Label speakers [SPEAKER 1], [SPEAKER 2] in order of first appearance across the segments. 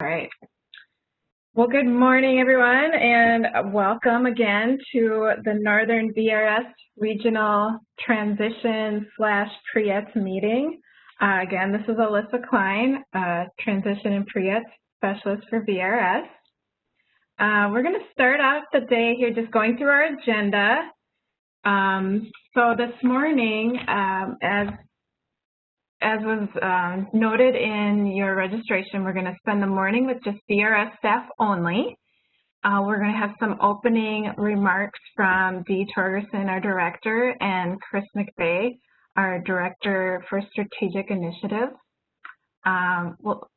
[SPEAKER 1] All right. Well, good morning, everyone, and welcome again to the Northern VRS Regional Transition/PRE-ETS meeting. Again, this is Alyssa Klein, Transition and PRE-ETS Specialist for VRS. We're going to start out the day here just going through our agenda. So this morning, as was noted in your registration, we're going to spend the morning with just VRS staff only. We're going to have some opening remarks from Dee Torgerson, our director, and Chris McVeigh, our director for strategic initiatives.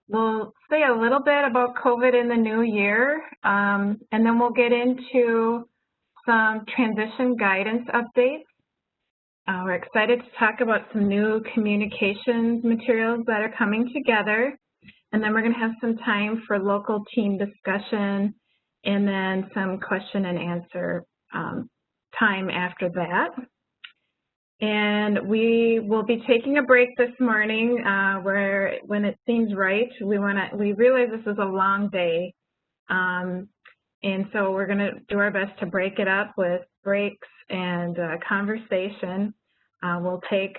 [SPEAKER 1] We'll say a little bit about COVID in the new year, and then we'll get into some transition guidance updates. We're excited to talk about some new communications materials that are coming together, and then we're going to have some time for local team discussion and then some question and answer time after that. And we will be taking a break this morning where when it seems right, we realize this is a long day, and so we're going to do our best to break it up with breaks and conversation. We'll take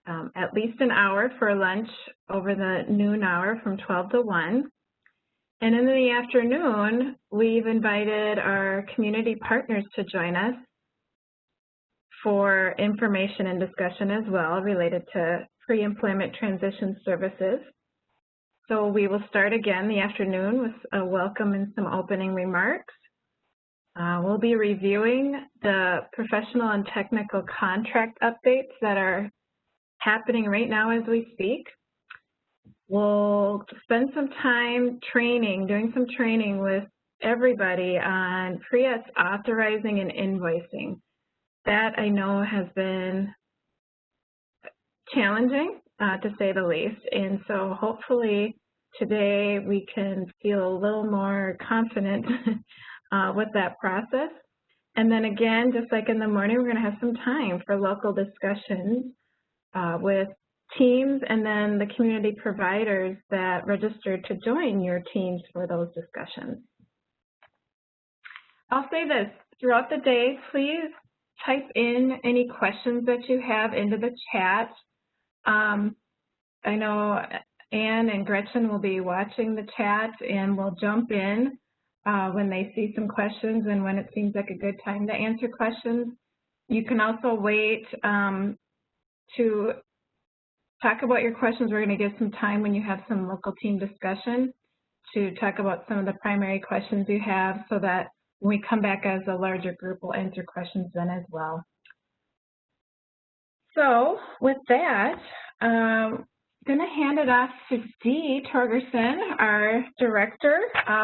[SPEAKER 1] at least an hour for lunch over the noon hour from 12 to 1. And in the afternoon, we've invited our community partners to join us for information and discussion as well related to pre-employment transition services. So we will start again the afternoon with a welcome and some opening remarks. We'll be reviewing the professional and technical contract updates that are happening right now as we speak. We'll spend some time doing some training with everybody on PRE-ETS authorizing and invoicing. That I know has been challenging, to say the least, and so hopefully today we can feel a little more confident with that process. And then again, just like in the morning, we're going to have some time for local discussions with teams and then the community providers that registered to join your teams for those discussions. I'll say this, throughout the day, please type in any questions that you have into the chat. I know Anne and Gretchen will be watching the chat and will jump in when they see some questions and when it seems like a good time to answer questions. You can also wait to talk about your questions. We're going to give some time when you have some local team discussion to talk about some of the primary questions you have so that when we come back as a larger group, we'll answer questions then as well. So with that, I'm going to hand it off to Dee Torgerson, our director,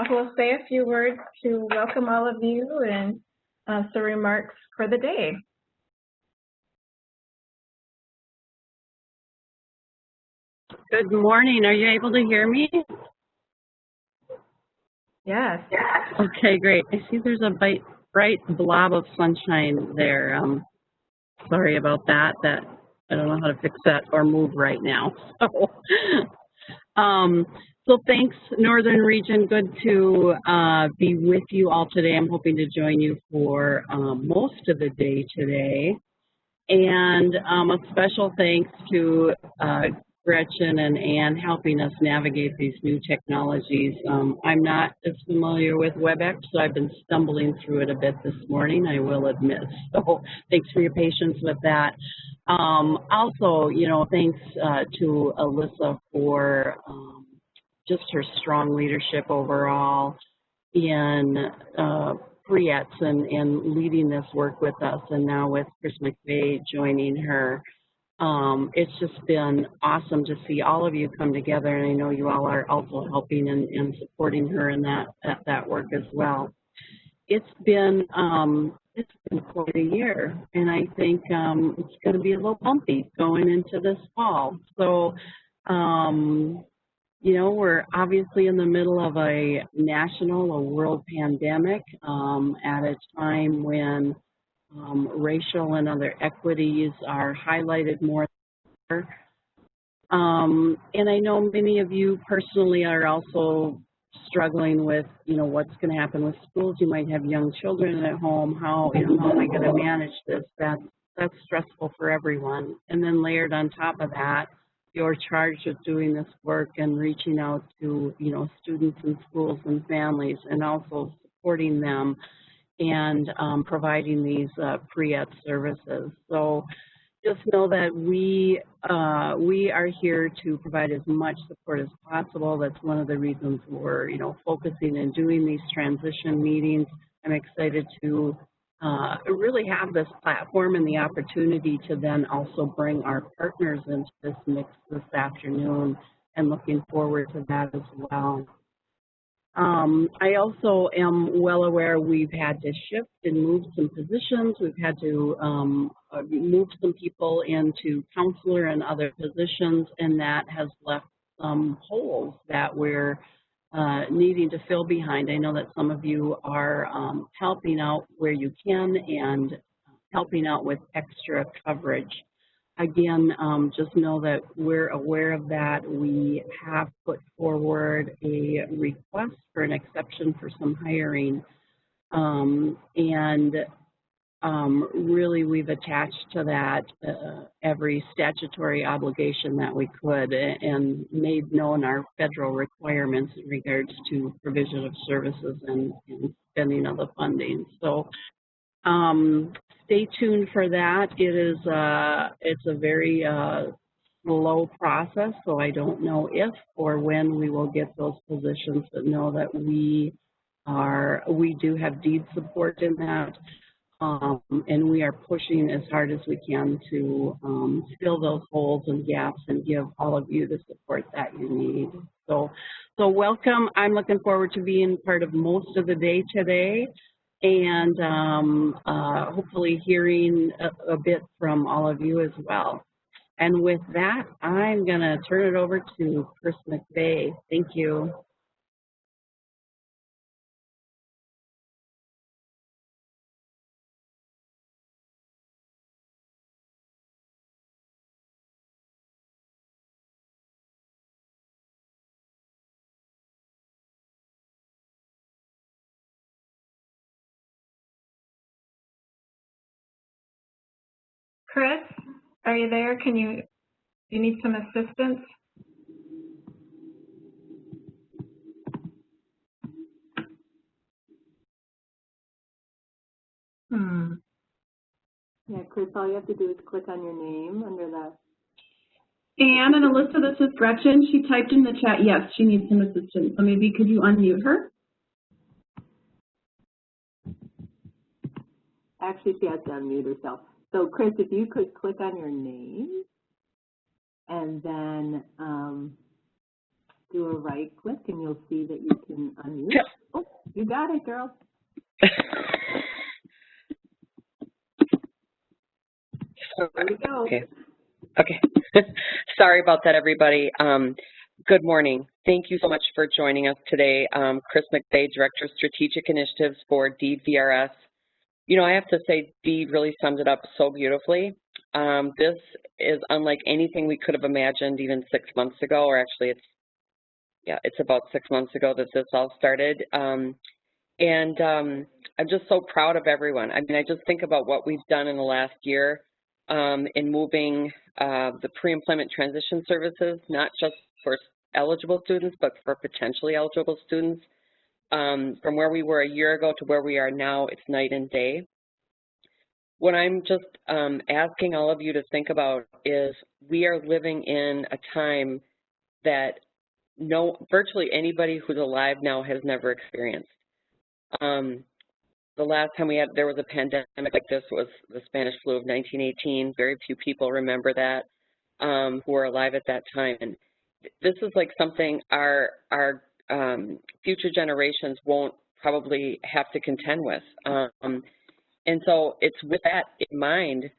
[SPEAKER 1] who will say a few words to welcome all of you and some remarks for the day.
[SPEAKER 2] Good morning. Are you able to hear me?
[SPEAKER 1] Yes.
[SPEAKER 2] Okay, great. I see there's a bright blob of sunshine there. Sorry about that. I don't know how to fix that or move right now. So thanks, Northern Region. Good to be with you all today. I'm hoping to join you for most of the day today. And a special thanks to Gretchen and Anne helping us navigate these new technologies. I'm not as familiar with WebEx, so I've been stumbling through it a bit this morning, I will admit. So thanks for your patience with that. Also, thanks to Alyssa for just her strong leadership overall in PRE-ETS and leading this work with us, and now with Chris McVeigh joining her. It's just been awesome to see all of you come together, and I know you all are also helping and supporting her in that work as well. It's been quite a year, and I think it's going to be a little bumpy going into this fall. So, we're obviously in the middle of a world pandemic at a time when racial and other equities are highlighted more. And I know many of you personally are also struggling with, what's going to happen with schools. You might have young children at home. How am I going to manage this? That's stressful for everyone. And then layered on top of that, you're charged with doing this work and reaching out to, students and schools and families, and also supporting them and providing these pre-ET services. So just know that we are here to provide as much support as possible. That's one of the reasons we're, focusing and doing these transition meetings. I'm excited to really have this platform and the opportunity to then also bring our partners into this mix this afternoon, and looking forward to that as well. I also am well aware we've had to shift and move some positions. We've had to move some people into counselor and other positions, and that has left some holes that we're needing to fill behind. I know that some of you are helping out where you can and helping out with extra coverage. Again, just know that we're aware of that. We have put forward a request for an exception for some hiring, and really we've attached to that every statutory obligation that we could, and made known our federal requirements in regards to provision of services and spending of the funding. So stay tuned for that. It's a very slow process, so I don't know if or when we will get those positions, but know that we do have deed support in that, and we are pushing as hard as we can to fill those holes and gaps and give all of you the support that you need. So welcome. I'm looking forward to being part of most of the day today, and hopefully hearing a bit from all of you as well. And with that, I'm going to turn it over to Chris McVeigh. Thank you.
[SPEAKER 1] Chris, are you there? Do you need some assistance?
[SPEAKER 3] Yeah, Chris, all you have to do is click on your name under the...
[SPEAKER 4] And on Alyssa, this is Gretchen. She typed in the chat, yes, she needs some assistance. So maybe could you unmute her?
[SPEAKER 3] Actually, she has to unmute herself. So, Chris, if you could click on your name and then do a right click, and you'll see that you can unmute. Yep. Oh, you got it, girl. There we go.
[SPEAKER 5] Okay. Sorry about that, everybody. Good morning. Thank you so much for joining us today. Chris McVeigh, Director of Strategic Initiatives for DEED VRS. I have to say, DEED really sums it up so beautifully. This is unlike anything we could have imagined even 6 months ago, or actually it's about 6 months ago that this all started. I'm just so proud of everyone. I mean, I just think about what we've done in the last year in moving the pre-employment transition services, not just for eligible students, but for potentially eligible students. From where we were a year ago to where we are now, it's night and day. What I'm just asking all of you to think about is we are living in a time that virtually anybody who's alive now has never experienced. The last time there was a pandemic like this was the Spanish flu of 1918. Very few people remember that who were alive at that time. And this is like something our future generations won't probably have to contend with. And so it's with that in mind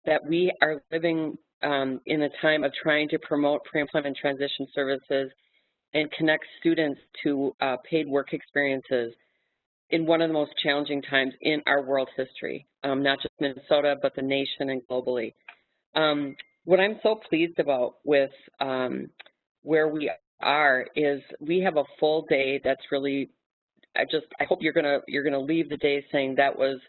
[SPEAKER 5] that we are living in a time of trying to promote pre-employment transition services and connect students to paid work experiences in one of the most challenging times in our world history, not just Minnesota, but the nation and globally. What I'm so pleased about with where we are is we have a full day that's really, I hope you're gonna leave the day saying that was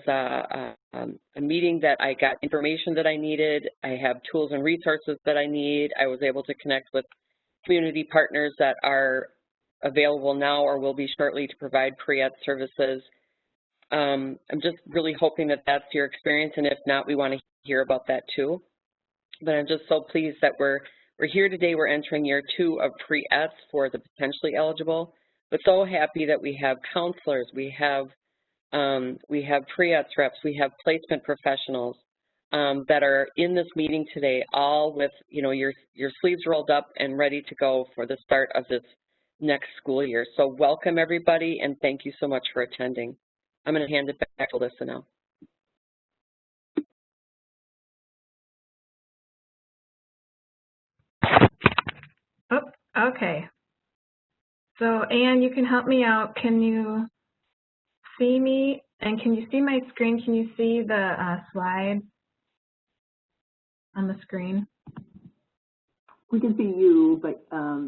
[SPEAKER 5] a meeting that I got information that I needed. I have tools and resources that I need. I was able to connect with community partners that are available now or will be shortly to provide pre-ET services. I'm just really hoping that that's your experience, and if not, we want to hear about that too. But I'm just so pleased that we're here today. We're entering year 2 of pre-ETs for the potentially eligible, but so happy that we have counselors, we have pre-ETs reps, we have placement professionals that are in this meeting today, all with your sleeves rolled up and ready to go for the start of this next school year. So welcome everybody, and thank you so much for attending. I'm going to hand it back to Alyssa now.
[SPEAKER 1] Oh, okay. So Anne, you can help me out. Can you see me? And can you see my screen? Can you see the slide on the screen?
[SPEAKER 3] We can see you, but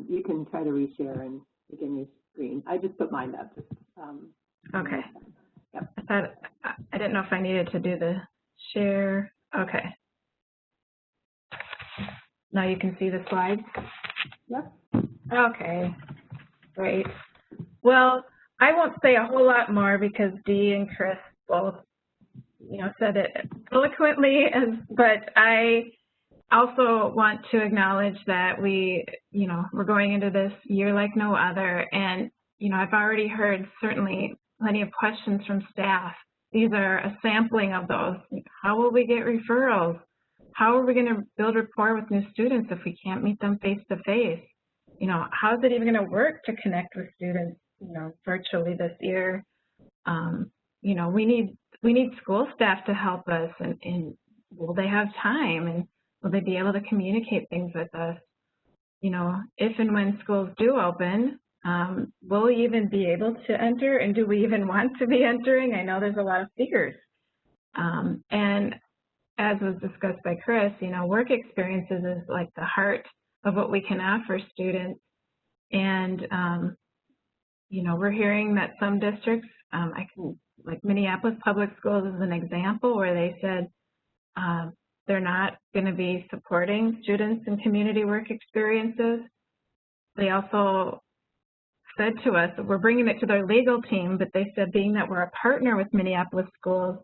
[SPEAKER 3] you can try to reshare and begin your screen. I just put mine up.
[SPEAKER 1] Okay.
[SPEAKER 3] Yep.
[SPEAKER 1] I didn't know if I needed to do the share. Okay. Now you can see the slides?
[SPEAKER 3] Yep.
[SPEAKER 1] Okay, great. Well, I won't say a whole lot more because Dee and Chris both, said it eloquently, but I also want to acknowledge that we're going into this year like no other, and, I've already heard certainly plenty of questions from staff. These are a sampling of those. How will we get referrals? How are we going to build rapport with new students if we can't meet them face-to-face? How is it even going to work to connect with students, virtually this year? We need school staff to help us, and will they have time, and will they be able to communicate things with us? If and when schools do open, will we even be able to enter, and do we even want to be entering? I know there's a lot of fears. And as was discussed by Chris, work experiences is like the heart of what we can offer students. And, we're hearing that some districts, like Minneapolis Public Schools is an example where they said they're not going to be supporting students in community work experiences. They also said to us that we're bringing it to their legal team, but they said being that we're a partner with Minneapolis Schools,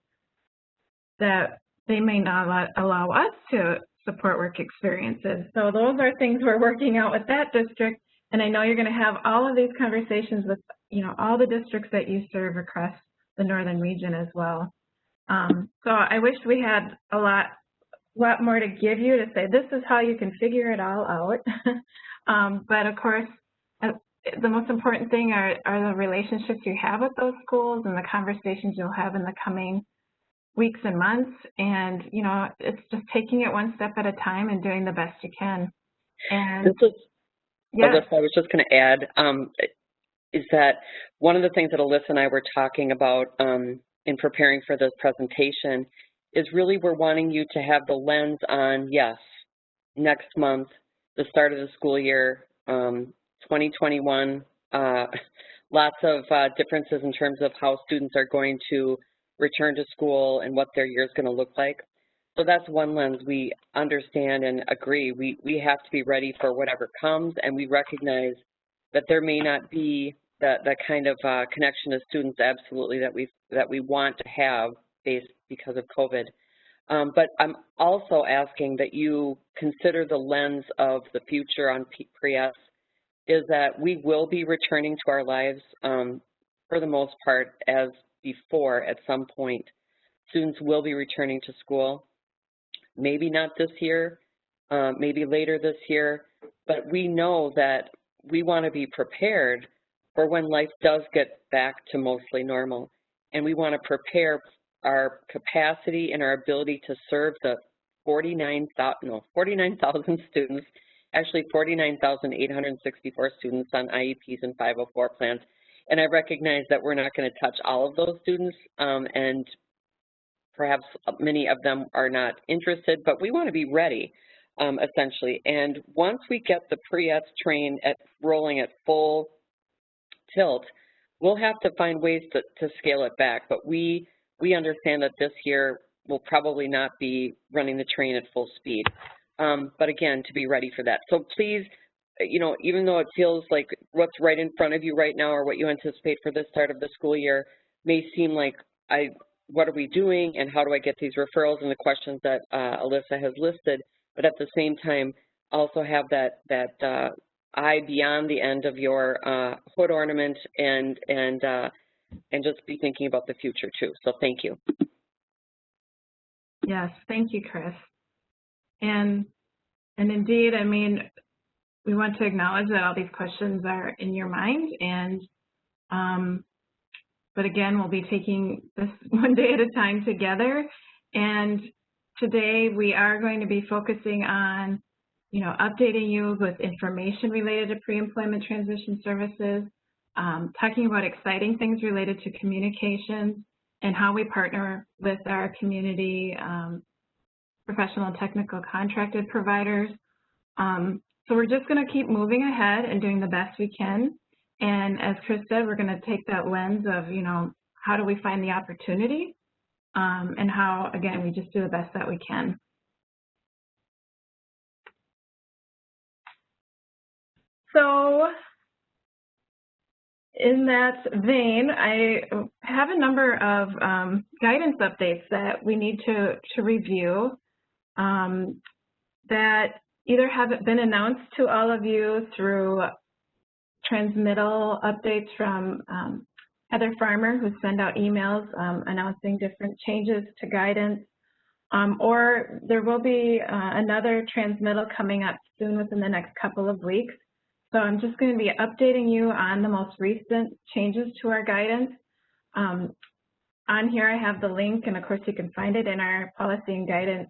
[SPEAKER 1] that they may not allow us to support work experiences. So those are things we're working out with that district, and I know you're going to have all of these conversations with, all the districts that you serve across the northern region as well. So I wish we had a lot more to give you to say this is how you can figure it all out. But of course, the most important thing are the relationships you have with those schools and the conversations you'll have in the coming weeks and months, and it's just taking it one step at a time and doing the best you can. And
[SPEAKER 5] Alyssa, I was just going to add is that one of the things that Alyssa and I were talking about in preparing for this presentation is really we're wanting you to have the lens on, yes, next month, the start of the school year, 2021, lots of differences in terms of how students are going to return to school and what their year is going to look like. So that's one lens. We understand and agree. We have to be ready for whatever comes, and we recognize that there may not be the kind of connection to students absolutely that we want to have because of COVID. But I'm also asking that you consider the lens of the future on pre-ETs, is that we will be returning to our lives for the most part as before at some point. Students will be returning to school, maybe not this year, maybe later this year, but we know that we want to be prepared for when life does get back to mostly normal. And we want to prepare our capacity and our ability to serve the 49,000 students, actually 49,864 students on IEPs and 504 plans. And I recognize that we're not going to touch all of those students, and perhaps many of them are not interested, but we want to be ready. essentially. And once we get the pre-ETS train rolling at full tilt, we'll have to find ways to scale it back. But we understand that this year we'll probably not be running the train at full speed. But again, to be ready for that. So please, you know, even though it feels like what's right in front of you right now or what you anticipate for the start of the school year may seem like, what are we doing and how do I get these referrals and the questions that Alyssa has listed, but at the same time also have that eye beyond the end of your hood ornament and just be thinking about the future too. So thank you.
[SPEAKER 1] Yes, thank you, Chris. And indeed, I mean, we want to acknowledge that all these questions are in your mind, and but again, we'll be taking this one day at a time together. And today we are going to be focusing on, you know, updating you with information related to pre-employment transition services, talking about exciting things related to communications and how we partner with our community professional and technical contracted providers. So we're just going to keep moving ahead and doing the best we can. And as Chris said, we're going to take that lens of, you know, how do we find the opportunity and how, again, we just do the best that we can. So in that vein, I have a number of guidance updates that we need to review that either haven't been announced to all of you through transmittal updates from Heather Farmer, who send out emails announcing different changes to guidance, or there will be another transmittal coming up soon within the next couple of weeks. So I'm just going to be updating you on the most recent changes to our guidance. On here I have the link, and of course you can find it in our policy and guidance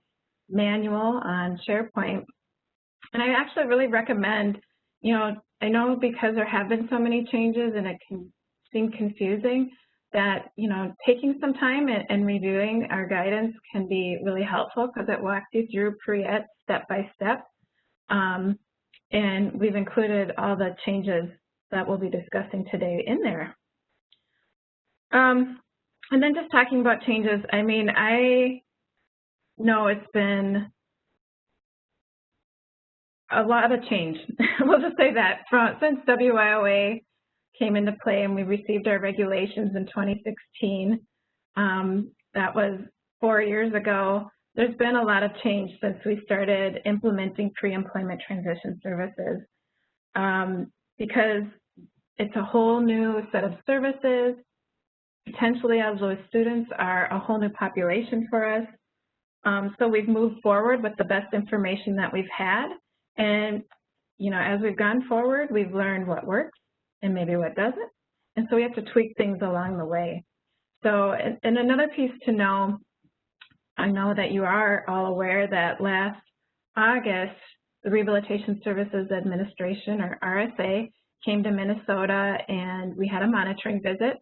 [SPEAKER 1] manual on SharePoint. And I actually really recommend, you know, I know because there have been so many changes and it can seem confusing, that, you know, taking some time and reviewing our guidance can be really helpful because it walks you through pre-ETS step by step. And we've included all the changes that we'll be discussing today in there. And then just talking about changes, I mean, I know it's been a lot of change. We'll just say that since WIOA came into play and we received our regulations in 2016, that was 4 years ago. There's been a lot of change since we started implementing pre-employment transition services because it's a whole new set of services. Potentially, as those students are a whole new population for us. So we've moved forward with the best information that we've had. And, you know, as we've gone forward, we've learned what works and maybe what doesn't. And so we have to tweak things along the way. So, and another piece to know, I know that you are all aware that last August, the Rehabilitation Services Administration, or RSA, came to Minnesota and we had a monitoring visit.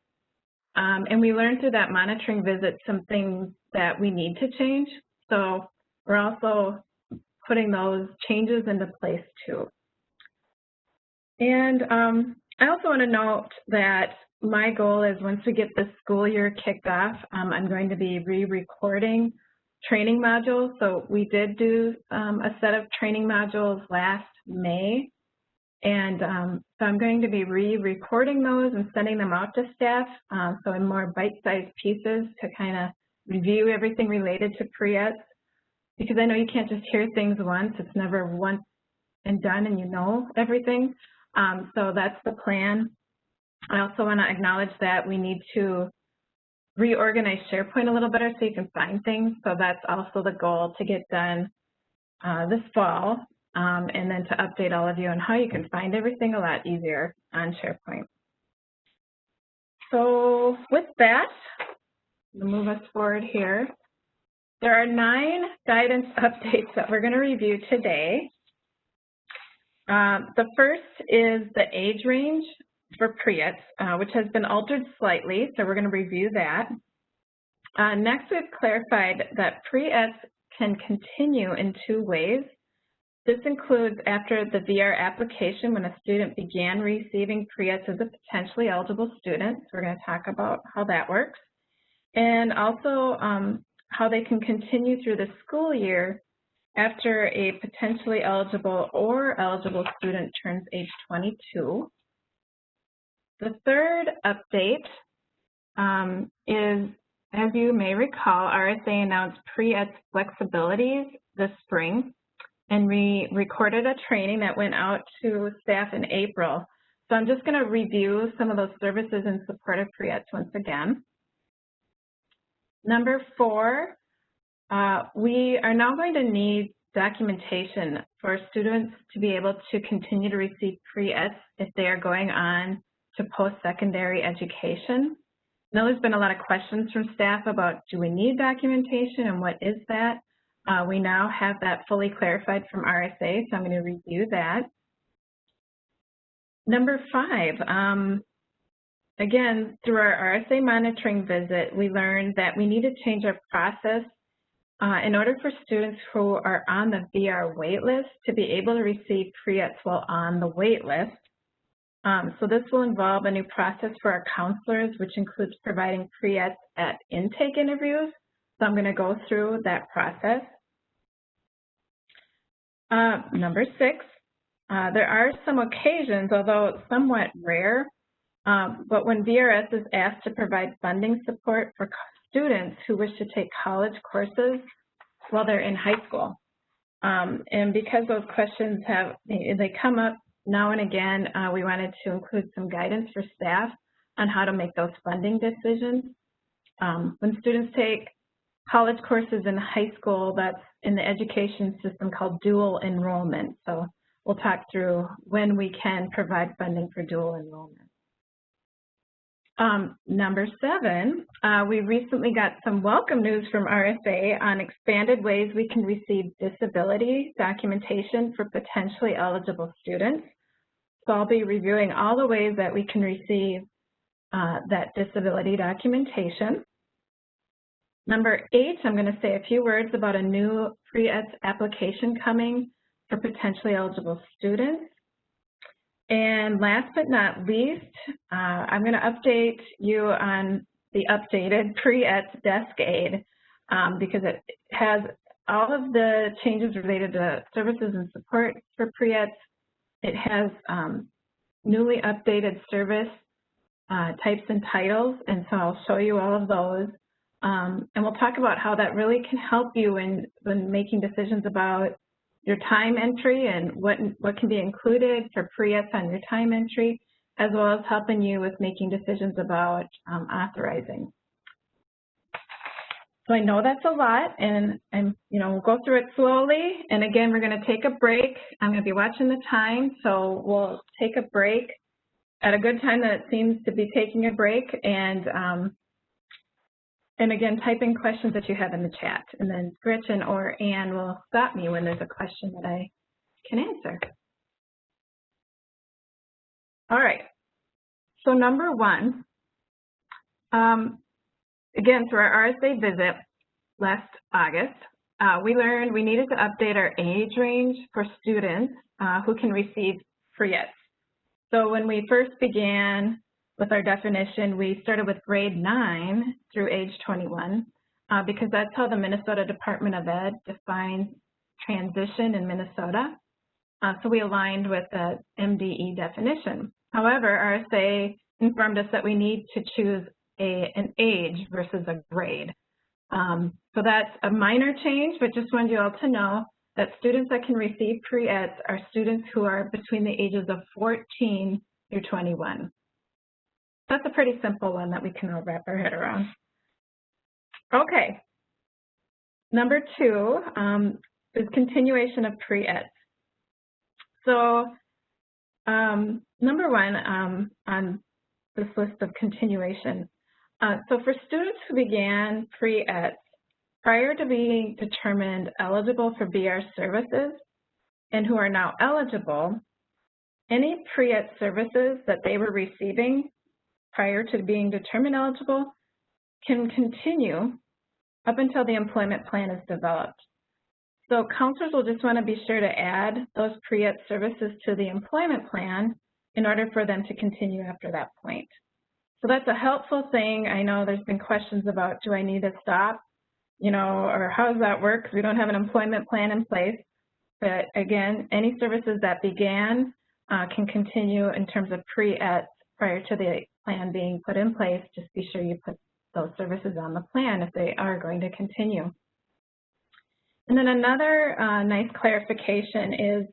[SPEAKER 1] And we learned through that monitoring visit some things that we need to change. So we're also putting those changes into place too. And I also want to note that my goal is once we get the school year kicked off, I'm going to be re-recording training modules. So we did do a set of training modules last May. And so I'm going to be re-recording those and sending them out to staff, so in more bite-sized pieces to kind of review everything related to pre-ETS, because I know you can't just hear things once. It's never once and done and you know everything. So that's the plan. I also want to acknowledge that we need to reorganize SharePoint a little better so you can find things. So that's also the goal to get done this fall. And then to update all of you on how you can find everything a lot easier on SharePoint. So with that, we'll move us forward here. There are 9 guidance updates that we're going to review today. The first is the age range for pre-ETS, which has been altered slightly, so we're going to review that. Next, we've clarified that pre-ETS can continue in 2 ways. This includes after the VR application when a student began receiving pre-ETS as a potentially eligible student. So we're going to talk about how that works. And also how they can continue through the school year after a potentially eligible or eligible student turns age 22. The third update is, as you may recall, RSA announced pre-ETS flexibilities this spring, and we recorded a training that went out to staff in April. So I'm just going to review some of those services in support of pre-ETS once again. Number 4, we are now going to need documentation for students to be able to continue to receive pre-ETS if they are going on to post-secondary education. I know there's been a lot of questions from staff about, do we need documentation and what is that? We now have that fully clarified from RSA, so I'm going to review that. Number 5, again, through our RSA monitoring visit, we learned that we need to change our process in order for students who are on the VR waitlist to be able to receive pre-ETS while on the waitlist. So this will involve a new process for our counselors, which includes providing pre-ETS at intake interviews. So I'm going to go through that process. Number 6, there are some occasions, although somewhat rare, but when VRS is asked to provide funding support for students who wish to take college courses while they're in high school. And because those questions they come up now and again, we wanted to include some guidance for staff on how to make those funding decisions. When students take college courses in high school, that's in the education system called dual enrollment. So we'll talk through when we can provide funding for dual enrollment. Number 7, we recently got some welcome news from RSA on expanded ways we can receive disability documentation for potentially eligible students. So I'll be reviewing all the ways that we can receive that disability documentation. Number 8, I'm going to say a few words about a new pre-ETS application coming for potentially eligible students. And last but not least, I'm going to update you on the updated pre-ETS desk aid because it has all of the changes related to services and support for pre-ETS. It has newly updated service types and titles, and so I'll show you all of those. And we'll talk about how that really can help you when making decisions about your time entry and what can be included for pre-ETS on your time entry, as well as helping you with making decisions about authorizing. So I know that's a lot, and we'll go through it slowly. And again, we're going to take a break. I'm going to be watching the time, so we'll take a break at a good time that it seems to be taking a break. And again, type in questions that you have in the chat, and then Gretchen or Ann will stop me when there's a question that I can answer. All right, so number 1, again, through our RSA visit last August, we learned we needed to update our age range for students who can receive pre-ETS. So when we first began with our definition, we started with grade 9 through age 21 because that's how the Minnesota Department of Ed defines transition in Minnesota. So we aligned with the MDE definition. However, RSA informed us that we need to choose an age versus a grade. So that's a minor change, but just wanted you all to know that students that can receive pre-ETS are students who are between the ages of 14 through 21. That's a pretty simple one that we can all wrap our head around. Okay. Number 2 is continuation of pre-ETS. So number 1 on this list of continuation. So for students who began pre-ETS prior to being determined eligible for VR services and who are now eligible, any pre-ETS services that they were receiving prior to being determined eligible can continue up until the employment plan is developed. So counselors will just want to be sure to add those pre-ET services to the employment plan in order for them to continue after that point. So that's a helpful thing. I know there's been questions about, do I need to stop, or how does that work? Because we don't have an employment plan in place. But again, any services that began can continue in terms of pre-ET prior to the plan being put in place. Just be sure you put those services on the plan if they are going to continue. And then another nice clarification is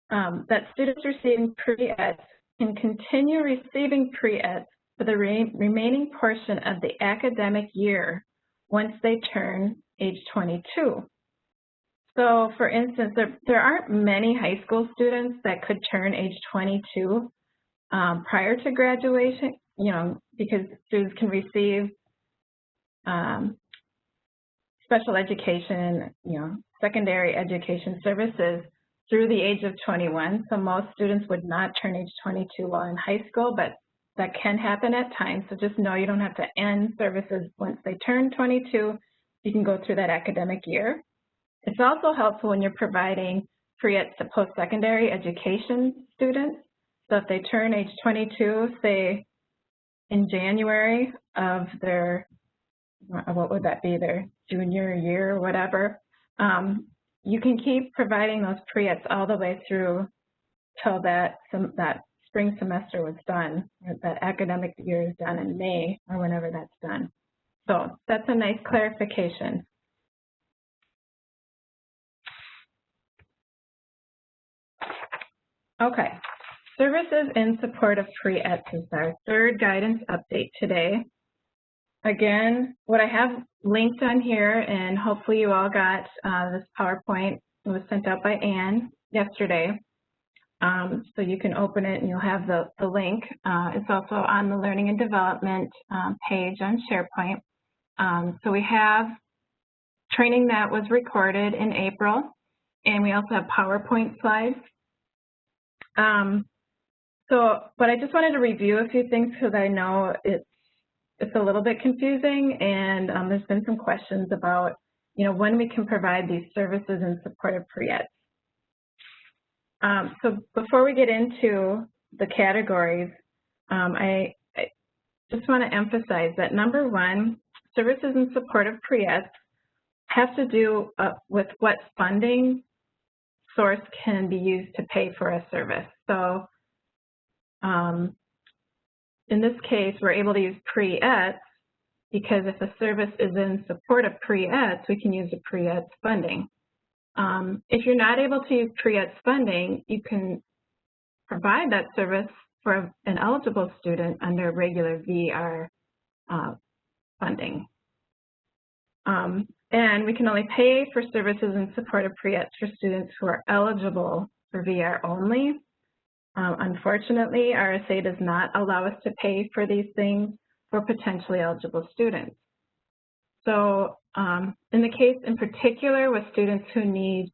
[SPEAKER 1] that students receiving pre-ET can continue receiving pre-ET for the remaining portion of the academic year once they turn age 22. So for instance, there aren't many high school students that could turn age 22 prior to graduation, because students can receive special education, secondary education services through the age of 21. So most students would not turn age 22 while in high school, but that can happen at times. So just know you don't have to end services once they turn 22. You can go through that academic year. It's also helpful when you're providing pre-ET to post-secondary education students. So if they turn age 22, say in January of their, what would that be, their junior year or whatever, you can keep providing those pre-ETs all the way through till that spring semester was done, or that academic year is done in May or whenever that's done. So that's a nice clarification. Okay, services in support of pre-ET is our third guidance update today. Again, what I have linked on here, and hopefully you all got this PowerPoint. It was sent out by Anne yesterday. So you can open it and you'll have the link. It's also on the Learning and Development page on SharePoint. So we have training that was recorded in April, and we also have PowerPoint slides. But I just wanted to review a few things because I know it's a little bit confusing, and there's been some questions about, when we can provide these services in support of pre-ET. So before we get into the categories, I just want to emphasize that number one, services in support of pre-ET have to do with what funding source can be used to pay for a service. So in this case, we're able to use pre-ET because if a service is in support of pre-ET, we can use the pre-ET funding. If you're not able to use pre-ET funding, you can provide that service for an eligible student under regular VR funding. And we can only pay for services in support of pre-ET for students who are eligible for VR only. Unfortunately, RSA does not allow us to pay for these things for potentially eligible students. So in the case in particular with students who need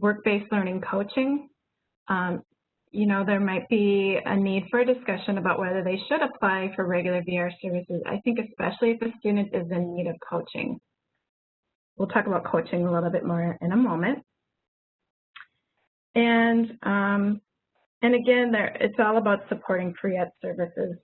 [SPEAKER 1] work-based learning coaching, there might be a need for a discussion about whether they should apply for regular VR services. I think especially if a student is in need of coaching. We'll talk about coaching a little bit more in a moment. And again, it's all about supporting pre-ET services.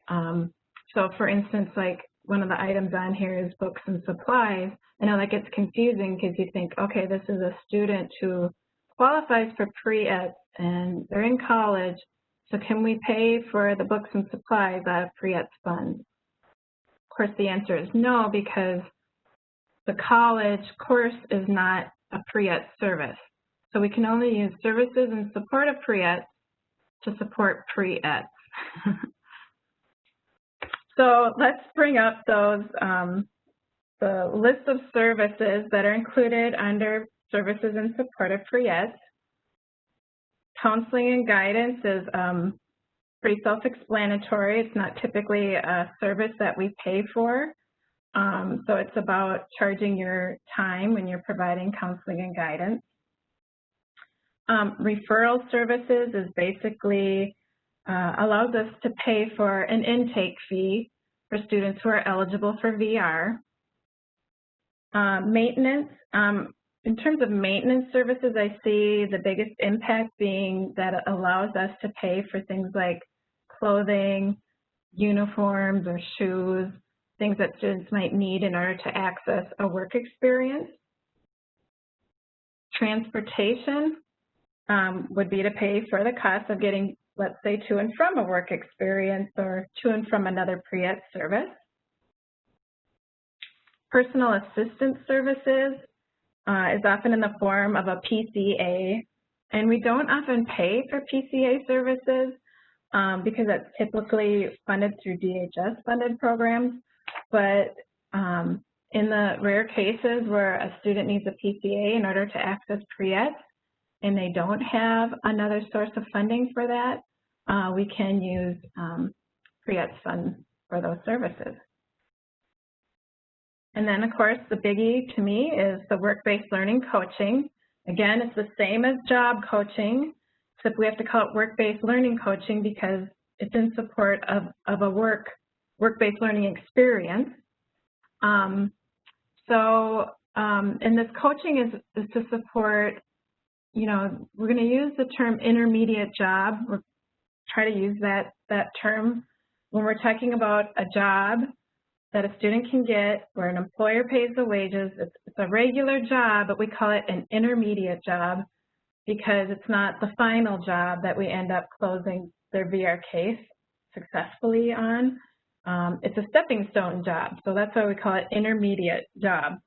[SPEAKER 1] So for instance, like one of the items on here is books and supplies. I know that gets confusing because you think, okay, this is a student who qualifies for pre-ET and they're in college, so can we pay for the books and supplies out of pre-ET funds? Of course, the answer is no, because the college course is not a pre-ET service. So we can only use services in support of pre-ET to support pre-ET. So let's bring up those, the list of services that are included under services in support of pre-ET. Counseling and guidance is pretty self-explanatory. It's not typically a service that we pay for. So it's about charging your time when you're providing counseling and guidance. Referral services is basically allows us to pay for an intake fee for students who are eligible for VR. Maintenance In terms of maintenance services, I see the biggest impact being that it allows us to pay for things like clothing, uniforms or shoes, things that students might need in order to access a work experience. Transportation would be to pay for the cost of getting, let's say, to and from a work experience or to and from another pre-ETS service. Personal assistance services is often in the form of a PCA, and we don't often pay for PCA services because that's typically funded through DHS-funded programs, but in the rare cases where a student needs a PCA in order to access pre-ETS and they don't have another source of funding for that, we can use pre-ETS funds for those services. And then, of course, the biggie to me is the work-based learning coaching. Again, it's the same as job coaching, except we have to call it work-based learning coaching because it's in support of a work-based learning experience. And this coaching is to support, you know, we're going to use the term intermediate job. We'll try to use that term when we're talking about a job that a student can get where an employer pays the wages. It's a regular job, but we call it an intermediate job because it's not the final job that we end up closing their VR case successfully on. It's a stepping stone job, so that's why we call it intermediate job.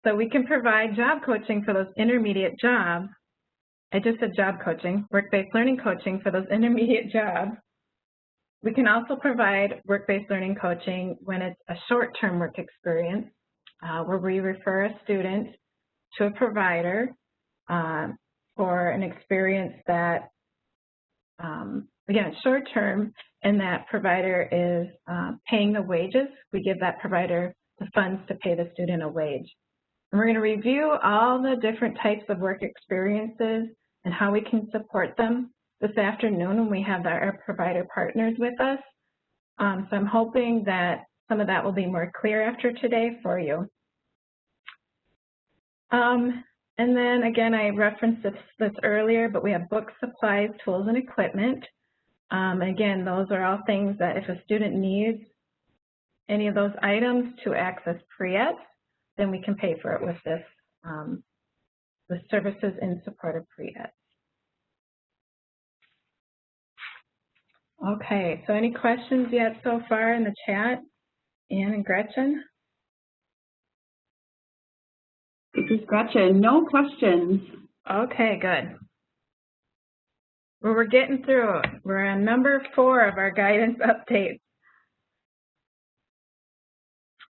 [SPEAKER 1] So we can provide job coaching for those intermediate jobs. I just said job coaching, work-based learning coaching for those intermediate jobs. We can also provide work-based learning coaching when it's a short-term work experience where we refer a student to a provider for an experience that, again, it's short-term, and that provider is paying the wages. We give that provider the funds to pay the student a wage. And we're going to review all the different types of work experiences and how we can support them this afternoon when we have our provider partners with us. So I'm hoping that some of that will be more clear after today for you. And then again, I referenced this earlier, but we have books, supplies, tools, and equipment. Again, those are all things that if a student needs any of those items to access pre-ETS, then we can pay for it with this, with services in support of pre-ETS. Okay, so any questions yet so far in the chat? Anne and Gretchen?
[SPEAKER 4] This is Gretchen. No questions.
[SPEAKER 1] Okay, good. Well, we're getting through it. We're on number 4 of our guidance updates.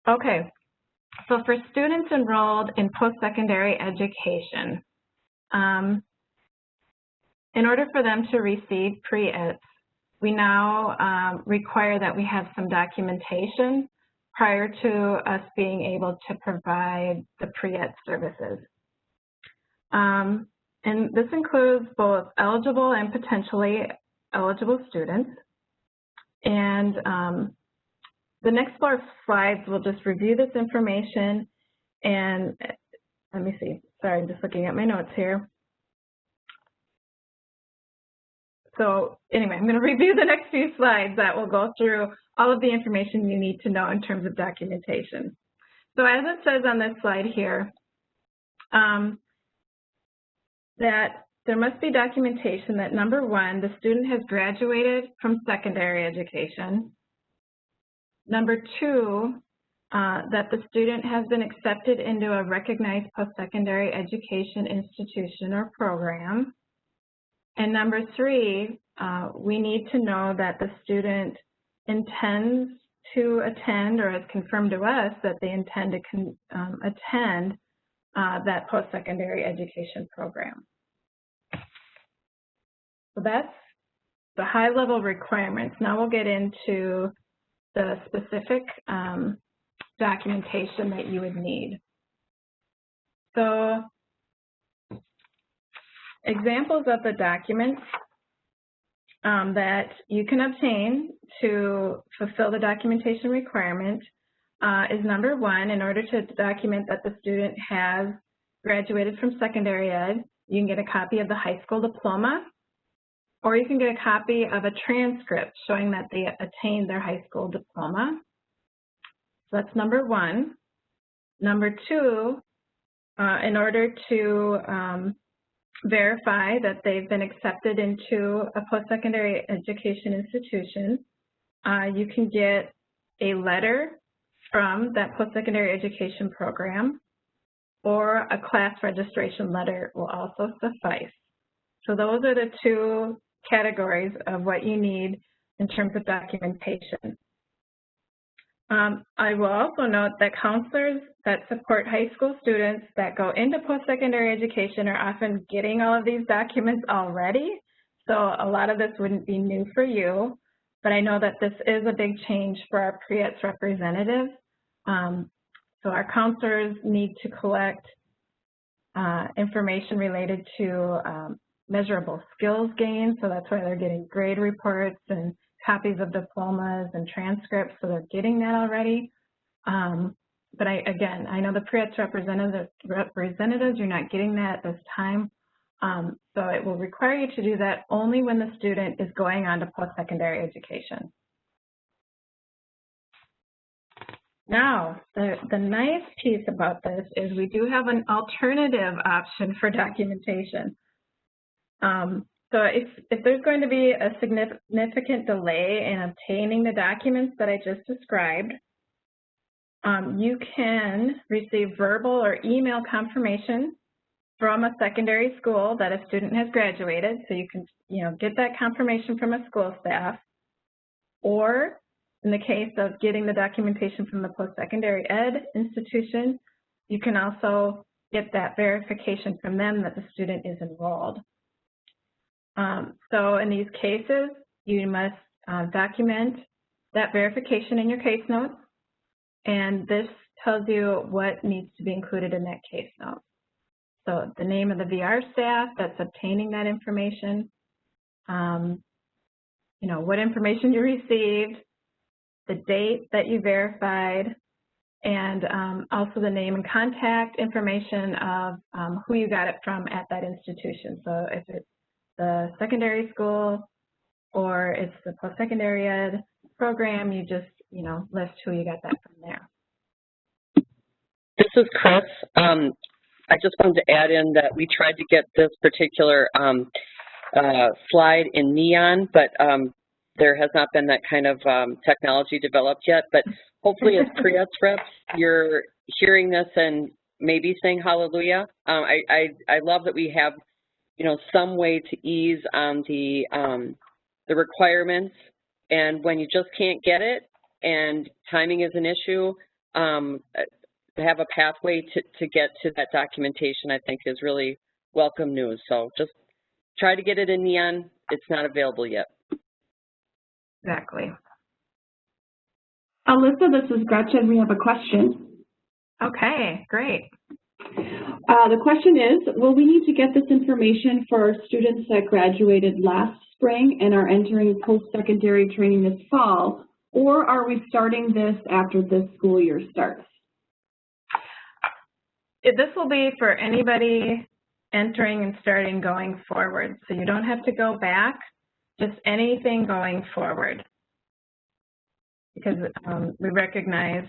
[SPEAKER 1] Okay, so for students enrolled in post-secondary education, in order for them to receive pre-ETS, we now require that we have some documentation prior to us being able to provide the pre-ETS services. And this includes both eligible and potentially eligible students. And the next 4 slides will just review this information. And let me see, sorry, I'm just looking at my notes here. So anyway, I'm going to review the next few slides that will go through all of the information you need to know in terms of documentation. So as it says on this slide here, that there must be documentation that, number 1, the student has graduated from secondary education. Number 2, that the student has been accepted into a recognized post-secondary education institution or program. And number 3, we need to know that the student intends to attend or has confirmed to us that they intend to attend that post-secondary education program. So that's the high-level requirements. Now we'll get into the specific documentation that you would need. So examples of the documents that you can obtain to fulfill the documentation requirement is number 1, in order to document that the student has graduated from secondary ed, you can get a copy of the high school diploma, or you can get a copy of a transcript showing that they attained their high school diploma. So that's number one. Number two, in order to verify that they've been accepted into a post-secondary education institution, you can get a letter from that post-secondary education program, or a class registration letter will also suffice. So those are the two categories of what you need in terms of documentation. I will also note that counselors that support high school students that go into post-secondary education are often getting all of these documents already. So a lot of this wouldn't be new for you, but I know that this is a big change for our pre-ETS representatives. So our counselors need to collect information related to measurable skills gained, so that's why they're getting grade reports and copies of diplomas and transcripts, so they're getting that already. But again, I know the pre-ETS representatives, you're not getting that at this time. So it will require you to do that only when the student is going on to post-secondary education. Now, the nice piece about this is we do have an alternative option for documentation. So if there's going to be a significant delay in obtaining the documents that I just described, you can receive verbal or email confirmation from a secondary school that a student has graduated. So you can, get that confirmation from a school staff, or in the case of getting the documentation from the post-secondary ed institution, you can also get that verification from them that the student is enrolled. So in these cases, you must document that verification in your case notes, and this tells you what needs to be included in that case note. So the name of the VR staff that's obtaining that information, what information you received, the date that you verified, and also the name and contact information of who you got it from at that institution. So if it's the secondary school or it's the post-secondary ed program, you just, list who you got that from there.
[SPEAKER 5] This is Chris. I just wanted to add in that we tried to get this particular slide in neon, but there has not been that kind of technology developed yet. But hopefully as pre-ETS reps, you're hearing this and maybe saying hallelujah. I love that we have some way to ease on the requirements, and when you just can't get it and timing is an issue, to have a pathway to get to that documentation, I think is really welcome news. So just try to get it in neon. It's not available yet.
[SPEAKER 1] Exactly.
[SPEAKER 4] Alyssa, this is Gretchen. We have a question.
[SPEAKER 1] Okay, great.
[SPEAKER 4] The question is, will we need to get this information for students that graduated last spring and are entering post-secondary training this fall, or are we starting this after this school year starts?
[SPEAKER 1] This will be for anybody entering and starting going forward. So you don't have to go back, just anything going forward. Because we recognize,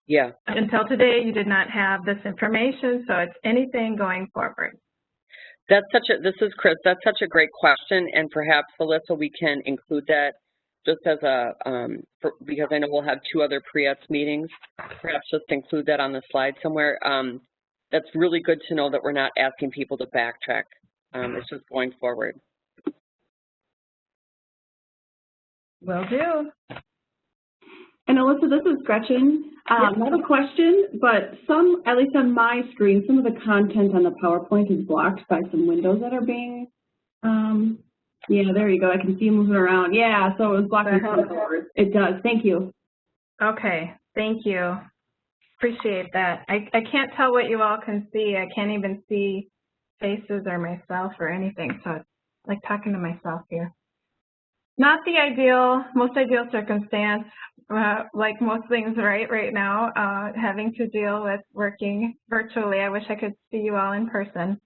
[SPEAKER 5] Yeah.
[SPEAKER 1] until today you did not have this information, so it's anything going forward.
[SPEAKER 5] This is Chris, that's such a great question, and perhaps, Alyssa, we can include that just as because I know we'll have 2 other pre-ETS meetings, perhaps just include that on the slide somewhere. That's really good to know that we're not asking people to backtrack. It's just going forward.
[SPEAKER 1] Will do.
[SPEAKER 4] And Alyssa, this is Gretchen. Not a question, but at least on my screen, some of the content on the PowerPoint is blocked by some windows that are being, yeah, there you go. I can see you moving around. Yeah, so it was blocking forward. It does. Thank you.
[SPEAKER 1] Okay, thank you. Appreciate that. I can't tell what you all can see. I can't even see faces or myself or anything, so it's like talking to myself here. Not the most ideal circumstance, like most things right now, having to deal with working virtually. I wish I could see you all in person.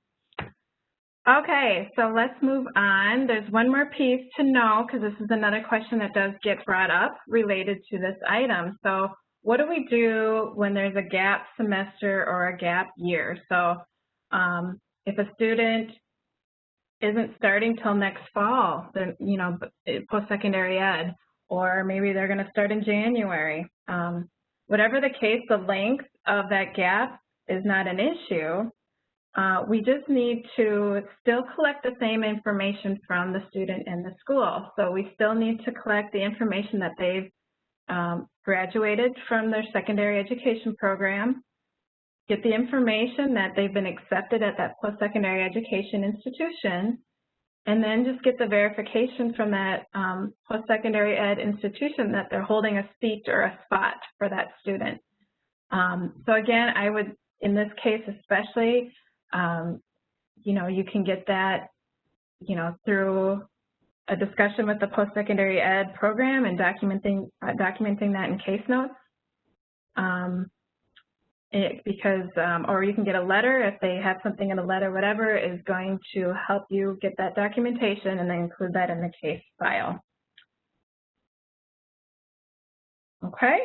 [SPEAKER 1] Okay, so let's move on. There's one more piece to know, because this is another question that does get brought up related to this item. So what do we do when there's a gap semester or a gap year? So if a student isn't starting till next fall, then, you know, post-secondary ed, or maybe they're going to start in January. Whatever the case, the length of that gap is not an issue. We just need to still collect the same information from the student and the school. So we still need to collect the information that they've graduated from their secondary education program, get the information that they've been accepted at that post-secondary education institution, and then just get the verification from that post-secondary ed institution that they're holding a seat or a spot for that student. So again, I would, in this case especially, you know, you can get that, you know, through a discussion with the post-secondary ed program and documenting that in case notes. Or you can get a letter if they have something in a letter, whatever is going to help you get that documentation and then include that in the case file. Okay.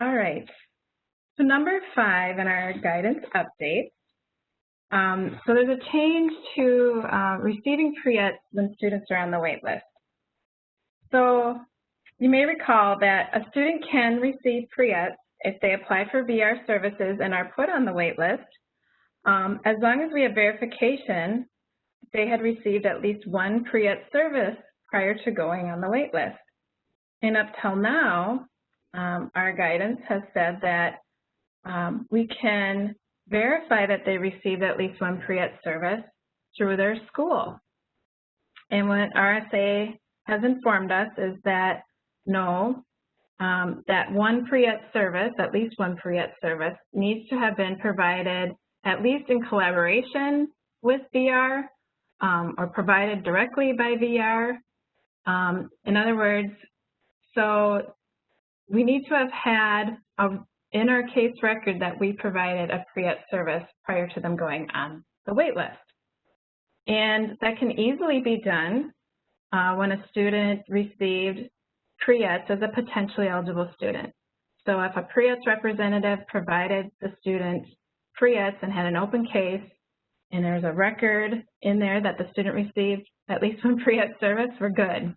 [SPEAKER 1] All right. So number 5 in our guidance update. So there's a change to receiving pre-ETS when students are on the wait list. So you may recall that a student can receive pre-ETS if they apply for VR services and are put on the wait list, as long as we have verification they had received at least one pre-ETS service prior to going on the wait list. And up till now, our guidance has said that we can verify that they received at least one pre-ETS service through their school. And what RSA has informed us is that no, that one pre-ETS service, at least one pre-ETS service, needs to have been provided at least in collaboration with VR or provided directly by VR. In other words, so we need to have had in our case record that we provided a pre-ETS service prior to them going on the wait list. And that can easily be done when a student received pre-ETS as a potentially eligible student. So if a pre-ETS representative provided the student pre-ETS and had an open case, and there's a record in there that the student received at least one pre-ETS service, we're good.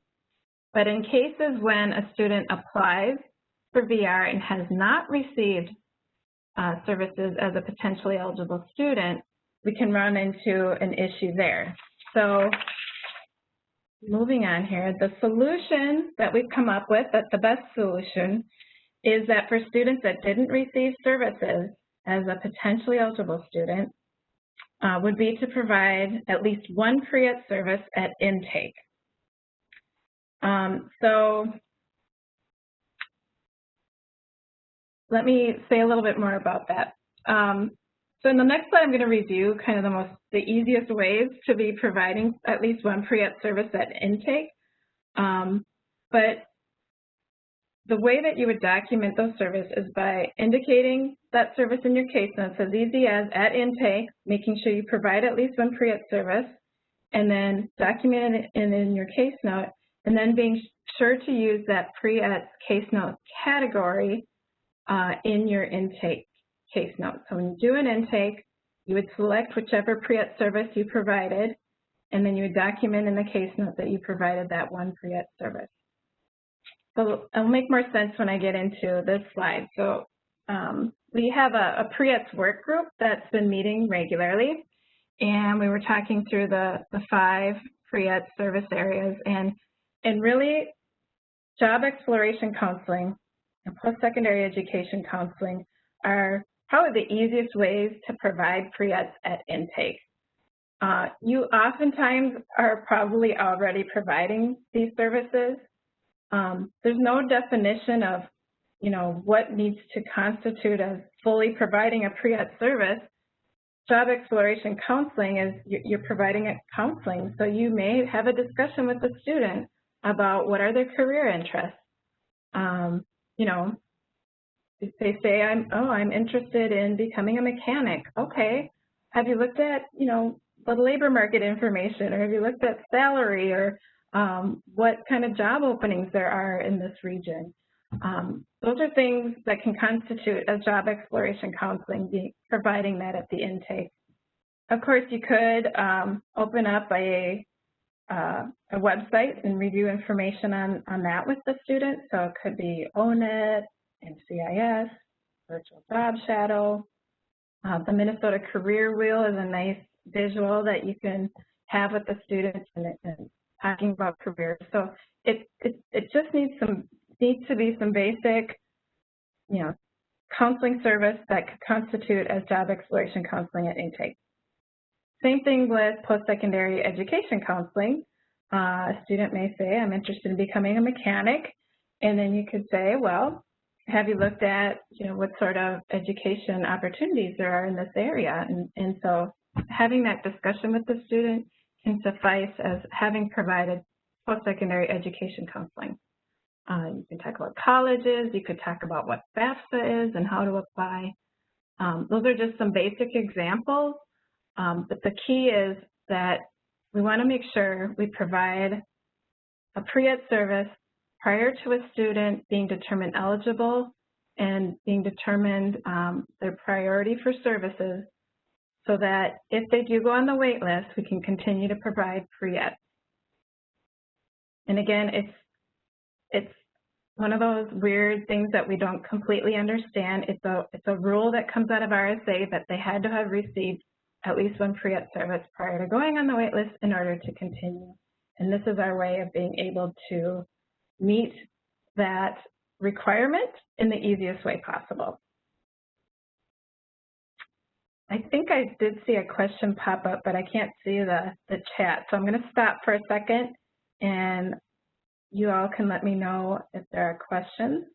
[SPEAKER 1] But in cases when a student applies for VR and has not received services as a potentially eligible student, we can run into an issue there. So moving on here, the solution that we've come up with, that the best solution, is that for students that didn't receive services as a potentially eligible student, would be to provide at least one pre-ETS service at intake. So let me say a little bit more about that. So in the next slide, I'm going to review kind of the easiest ways to be providing at least one pre-ETS service at intake. But the way that you would document those services is by indicating that service in your case notes as easy as at intake, making sure you provide at least one pre-ETS service, and then document it in your case note, and then being sure to use that pre-ETS case note category in your intake case note. So when you do an intake, you would select whichever pre-ETS service you provided, and then you would document in the case note that you provided that one pre-ETS service. So it'll make more sense when I get into this slide. So we have a pre-ETS work group that's been meeting regularly, and we were talking through the 5 pre-ETS service areas, and really job exploration counseling and post-secondary education counseling are probably the easiest ways to provide pre-ETS at intake. You oftentimes are probably already providing these services. There's no definition of, you know, what needs to constitute as fully providing a pre-ETS service. job exploration counseling is you're providing counseling. So you may have a discussion with the student about what are their career interests. You know, if they say, I'm interested in becoming a mechanic. Okay, have you looked at, you know, the labor market information, or have you looked at salary, or what kind of job openings there are in this region? Those are things that can constitute as job exploration counseling, providing that at the intake. Of course, you could open up a website and review information on that with the student. So it could be ONET, NCIS, Virtual Job Shadow. The Minnesota Career Wheel is a nice visual that you can have with the students and talking about careers. So it just needs to be some basic, you know, counseling service that could constitute as job exploration counseling at intake. Same thing with post-secondary education counseling. A student may say, I'm interested in becoming a mechanic, and then you could say, well, have you looked at, you know, what sort of education opportunities there are in this area? And so having that discussion with the student can suffice as having provided post-secondary education counseling. You can talk about colleges, you could talk about what FAFSA is and how to apply. Those are just some basic examples, but the key is that we want to make sure we provide a pre-ed service prior to a student being determined eligible and being determined their priority for services, so that if they do go on the wait list, we can continue to provide pre-ed. And again, it's one of those weird things that we don't completely understand. It's a rule that comes out of RSA that they had to have received at least one pre-ed service prior to going on the wait list in order to continue. And this is our way of being able to meet that requirement in the easiest way possible. I think I did see a question pop up, but I can't see the chat. So I'm going to stop for a second, and you all can let me know if there are questions.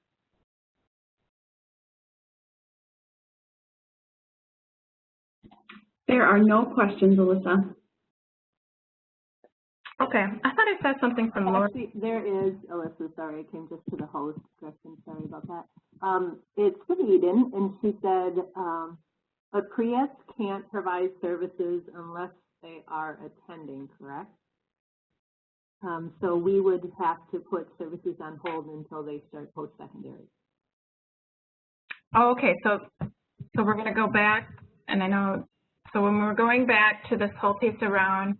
[SPEAKER 4] There are no questions, Alyssa.
[SPEAKER 1] Okay, I thought I saw something from Laura.
[SPEAKER 3] Actually, there is, Alyssa, sorry, I came just to the host question, sorry about that. It's from Eden, and she said, a pre-ed can't provide services unless they are attending, correct? So we would have to put services on hold until they start post-secondary.
[SPEAKER 1] Oh, okay, so we're going to go back, and I know, so when we're going back to this whole piece around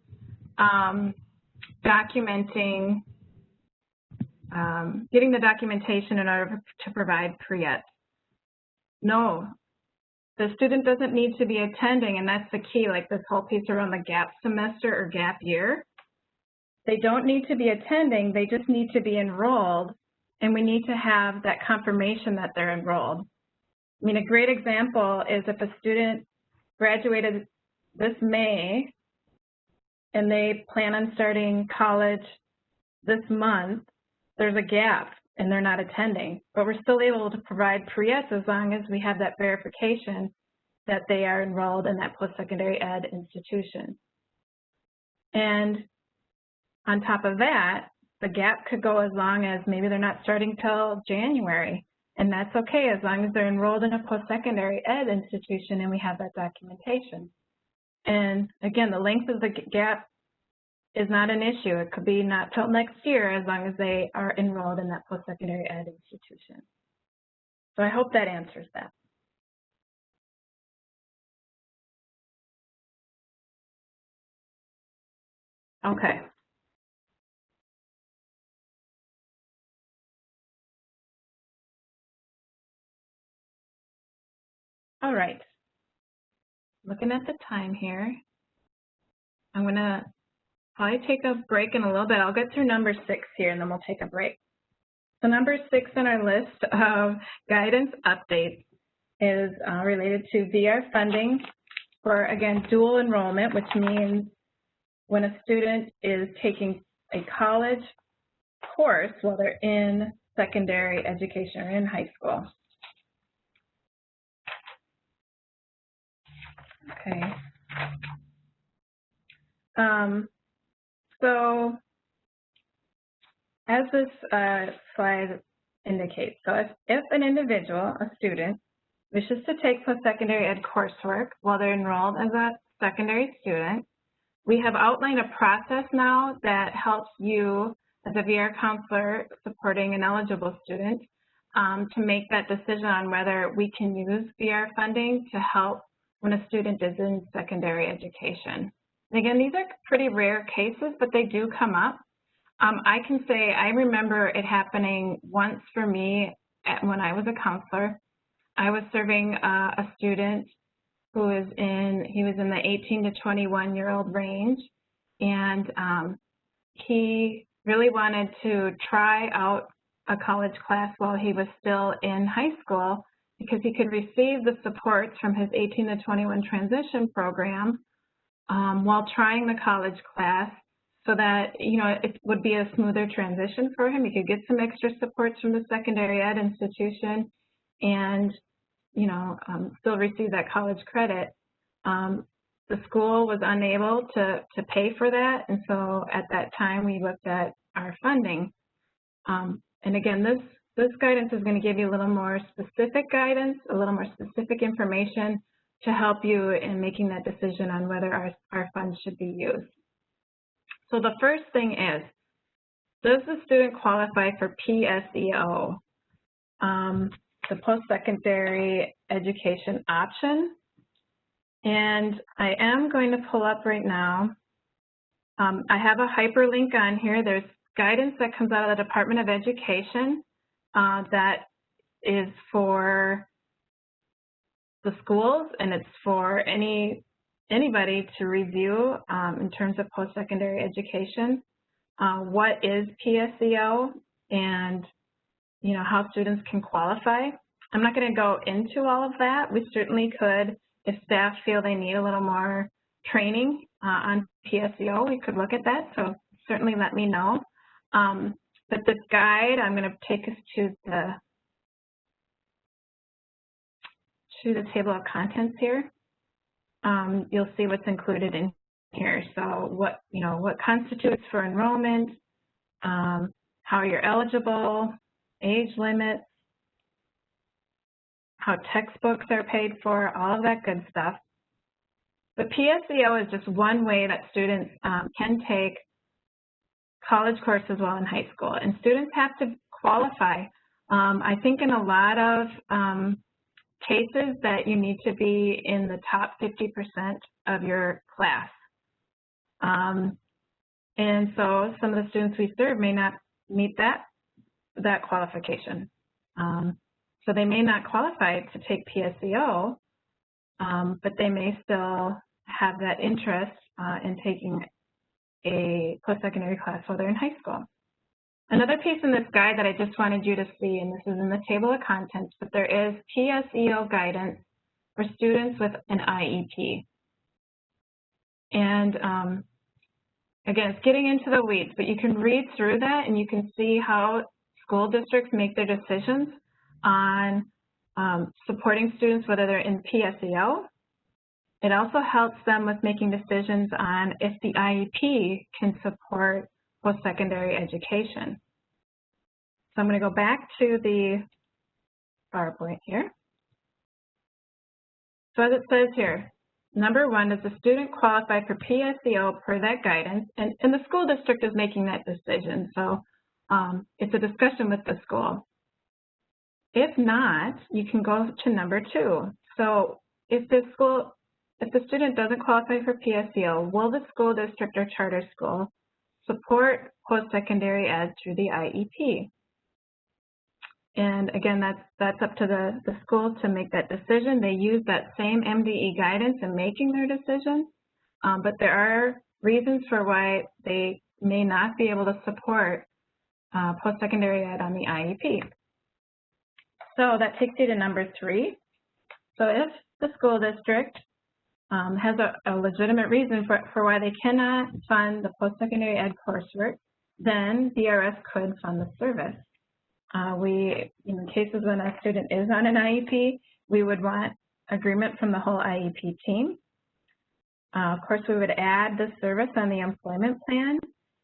[SPEAKER 1] documenting, getting the documentation in order to provide pre-ed. No, the student doesn't need to be attending, and that's the key, like this whole piece around the gap semester or gap year. They don't need to be attending, they just need to be enrolled, and we need to have that confirmation that they're enrolled. I mean, a great example is if a student graduated this May and they plan on starting college this month, there's a gap and they're not attending, but we're still able to provide pre-ed as long as we have that verification that they are enrolled in that post-secondary ed institution. And on top of that, the gap could go as long as maybe they're not starting till January, and that's okay as long as they're enrolled in a post-secondary ed institution and we have that documentation. And again, the length of the gap is not an issue. It could be not till next year as long as they are enrolled in that post-secondary ed institution. So I hope that answers that. Okay. All right. Looking at the time here, I'm going to probably take a break in a little bit. I'll get through number 6 here, and then we'll take a break. So number 6 on our list of guidance updates is related to VR funding for, again, dual enrollment, which means when a student is taking a college course while they're in secondary education or in high school. Okay. So as this slide indicates, so if an individual, a student, wishes to take post-secondary ed coursework while they're enrolled as a secondary student, we have outlined a process now that helps you as a VR counselor supporting an eligible student to make that decision on whether we can use VR funding to help when a student is in secondary education. And again, these are pretty rare cases, but they do come up. I can say I remember it happening once for me when I was a counselor. I was serving a student who was he was in the 18 to 21-year-old range, and he really wanted to try out a college class while he was still in high school because he could receive the supports from his 18 to 21 transition program while trying the college class so that, you know, it would be a smoother transition for him. He could get some extra supports from the secondary ed institution and, you know, still receive that college credit. The school was unable to pay for that, and so at that time we looked at our funding. And again, this guidance is going to give you a little more specific guidance, a little more specific information to help you in making that decision on whether our funds should be used. So the first thing is, does the student qualify for PSEO, the post-secondary education option? And I am going to pull up right now. I have a hyperlink on here. There's guidance that comes out of the Department of Education that is for the schools, and it's for anybody to review in terms of post-secondary education. What is PSEO and, you know, how students can qualify. I'm not going to go into all of that. We certainly could, if staff feel they need a little more training on PSEO, we could look at that, so certainly let me know. But this guide, I'm going to take us to the table of contents here. You'll see what's included in here. So what constitutes for enrollment, how you're eligible, age limits, how textbooks are paid for, all of that good stuff. But PSEO is just one way that students can take college courses while in high school, and students have to qualify. I think in a lot of cases that you need to be in the top 50% of your class. And so some of the students we serve may not meet that qualification. So they may not qualify to take PSEO, but they may still have that interest in taking a post-secondary class while they're in high school. Another piece in this guide that I just wanted you to see, and this is in the table of contents, but there is PSEO guidance for students with an IEP. And again, it's getting into the weeds, but you can read through that and you can see how school districts make their decisions on supporting students, whether they're in PSEO. It also helps them with making decisions on if the IEP can support post-secondary education. So I'm going to go back to the PowerPoint here. So as it says here, number one, does the student qualify for PSEO per that guidance? And the school district is making that decision, so it's a discussion with the school. If not, you can go to number two. So if the student doesn't qualify for PSEO, will the school district or charter school support post-secondary ed through the IEP? And again, that's up to the school to make that decision. They use that same MDE guidance in making their decision, but there are reasons for why they may not be able to support post-secondary ed on the IEP. So that takes you to number three. So if the school district has a legitimate reason for why they cannot fund the post-secondary ed coursework, then DRS could fund the service. In cases when a student is on an IEP, we would want agreement from the whole IEP team Of course, we would add the service on the employment plan,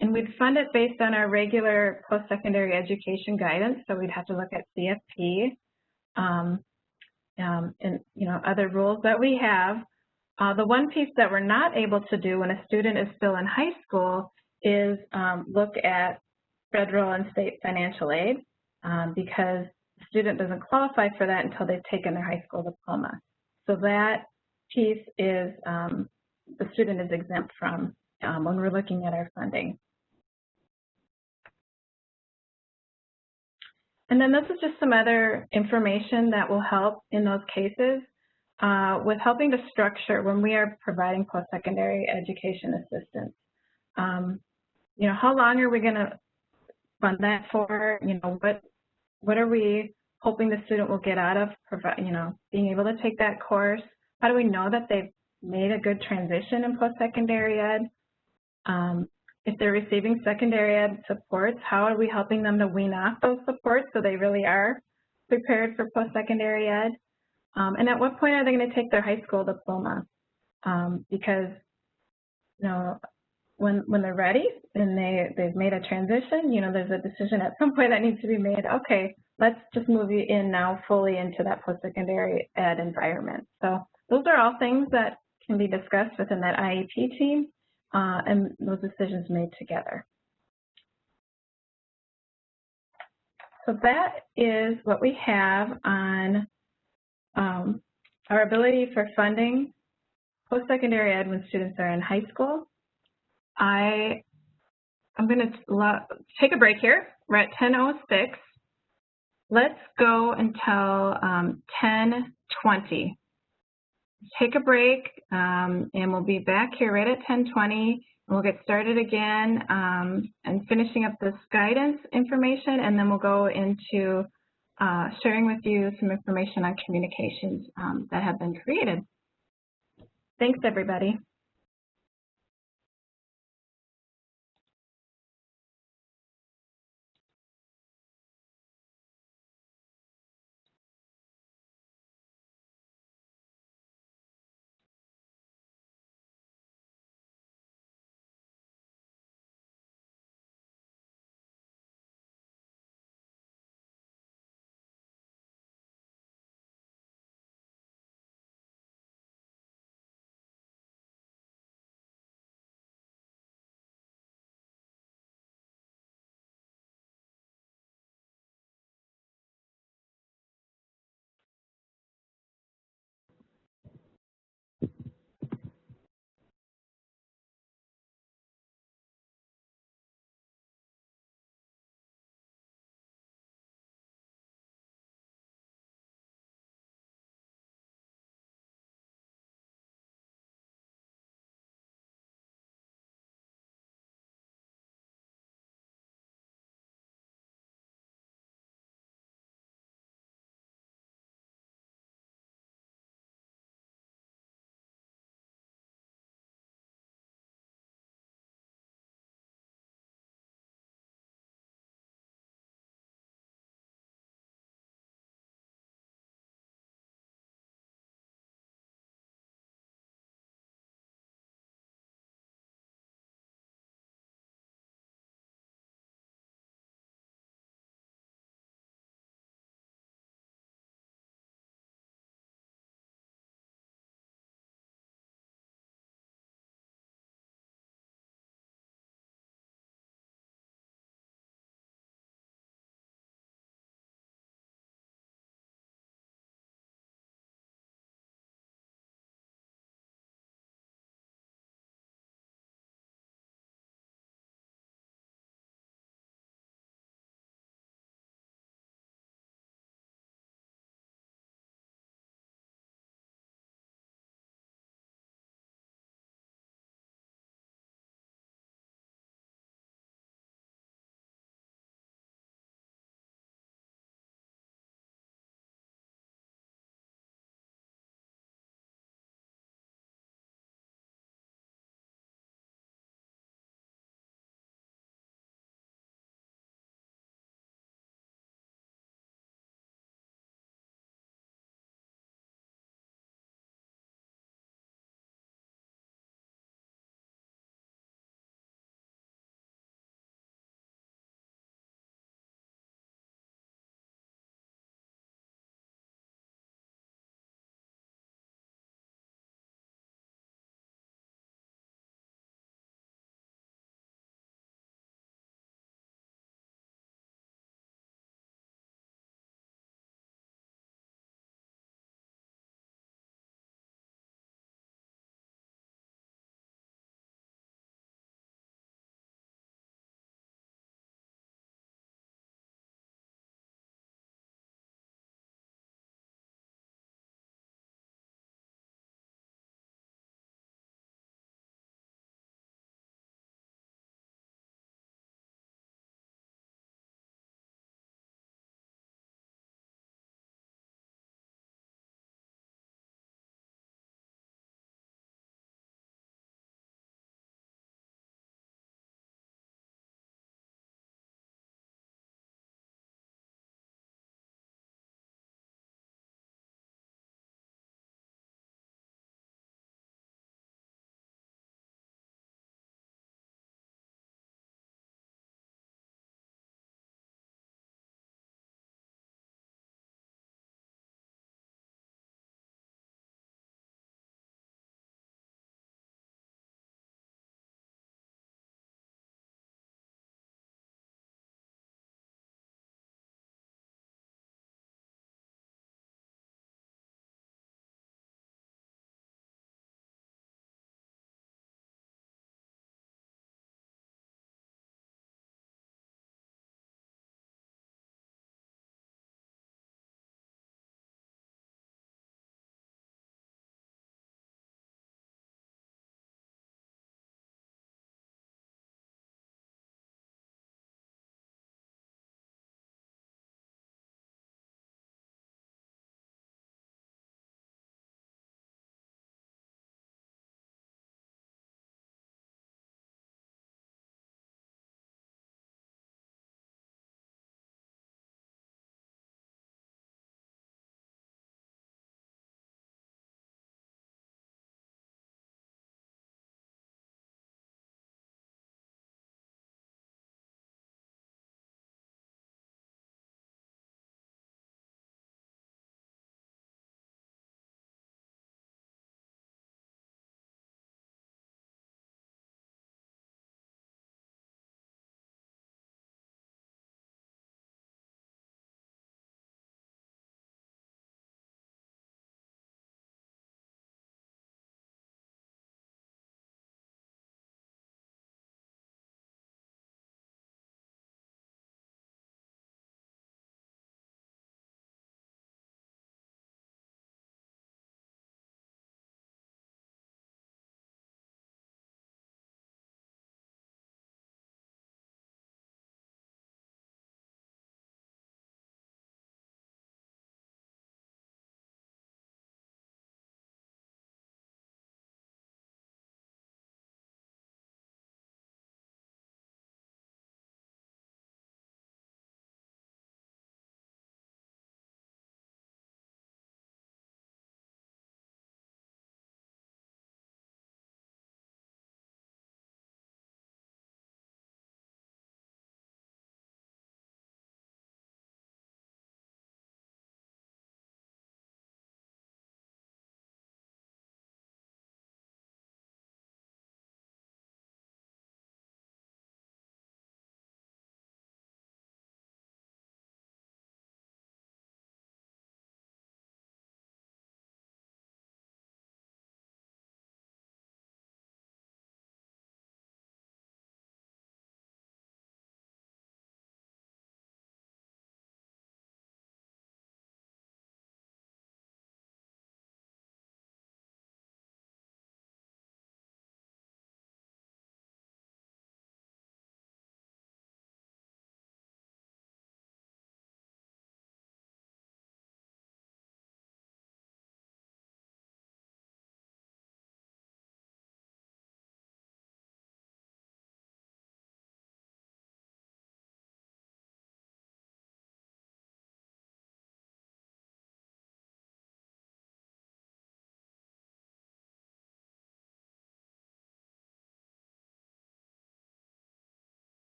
[SPEAKER 1] and we'd fund it based on our regular post-secondary education guidance. So we'd have to look at CFP and other rules that we have. The one piece that we're not able to do when a student is still in high school is look at federal and state financial aid because the student doesn't qualify for that until they've taken their high school diploma. So that piece is the student is exempt from when we're looking at our funding. And then this is just some other information that will help in those cases with helping to structure when we are providing post-secondary education assistance. How long are we going to fund that for? What are we hoping the student will get out of, being able to take that course? How do we know that they've made a good transition in post-secondary ed? If they're receiving secondary ed supports, how are we helping them to wean off those supports so they really are prepared for post-secondary ed? And at what point are they going to take their high school diploma? Because, when they're ready and they've made a transition, there's a decision at some point that needs to be made. Okay, let's just move you in now fully into that post-secondary ed environment. So those are all things that can be discussed within that IEP team and those decisions made together. So that is what we have on our ability for funding post-secondary ed when students are in high school. I'm going to take a break here. We're at 10:06. Let's go until 10:20. Take a break, and we'll be back here right at 10:20. We'll get started again and finishing up this guidance information, and then we'll go into sharing with you some information on communications that have been created. Thanks, everybody.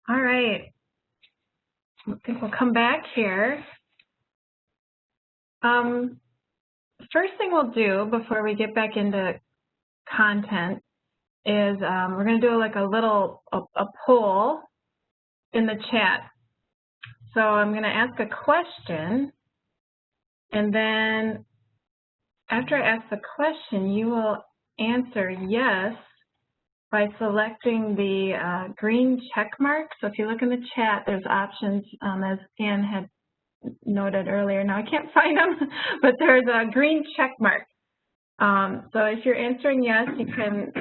[SPEAKER 1] All right. I think we'll come back here. First thing we'll do before we get back into content is we're going to do like a poll in the chat. So I'm going to ask a question, and then after I ask the question, you will answer yes by selecting the green check mark. So if you look in the chat, there's options, as Ann had noted earlier. Now I can't find them, but there's a green check mark. So if you're answering yes, you can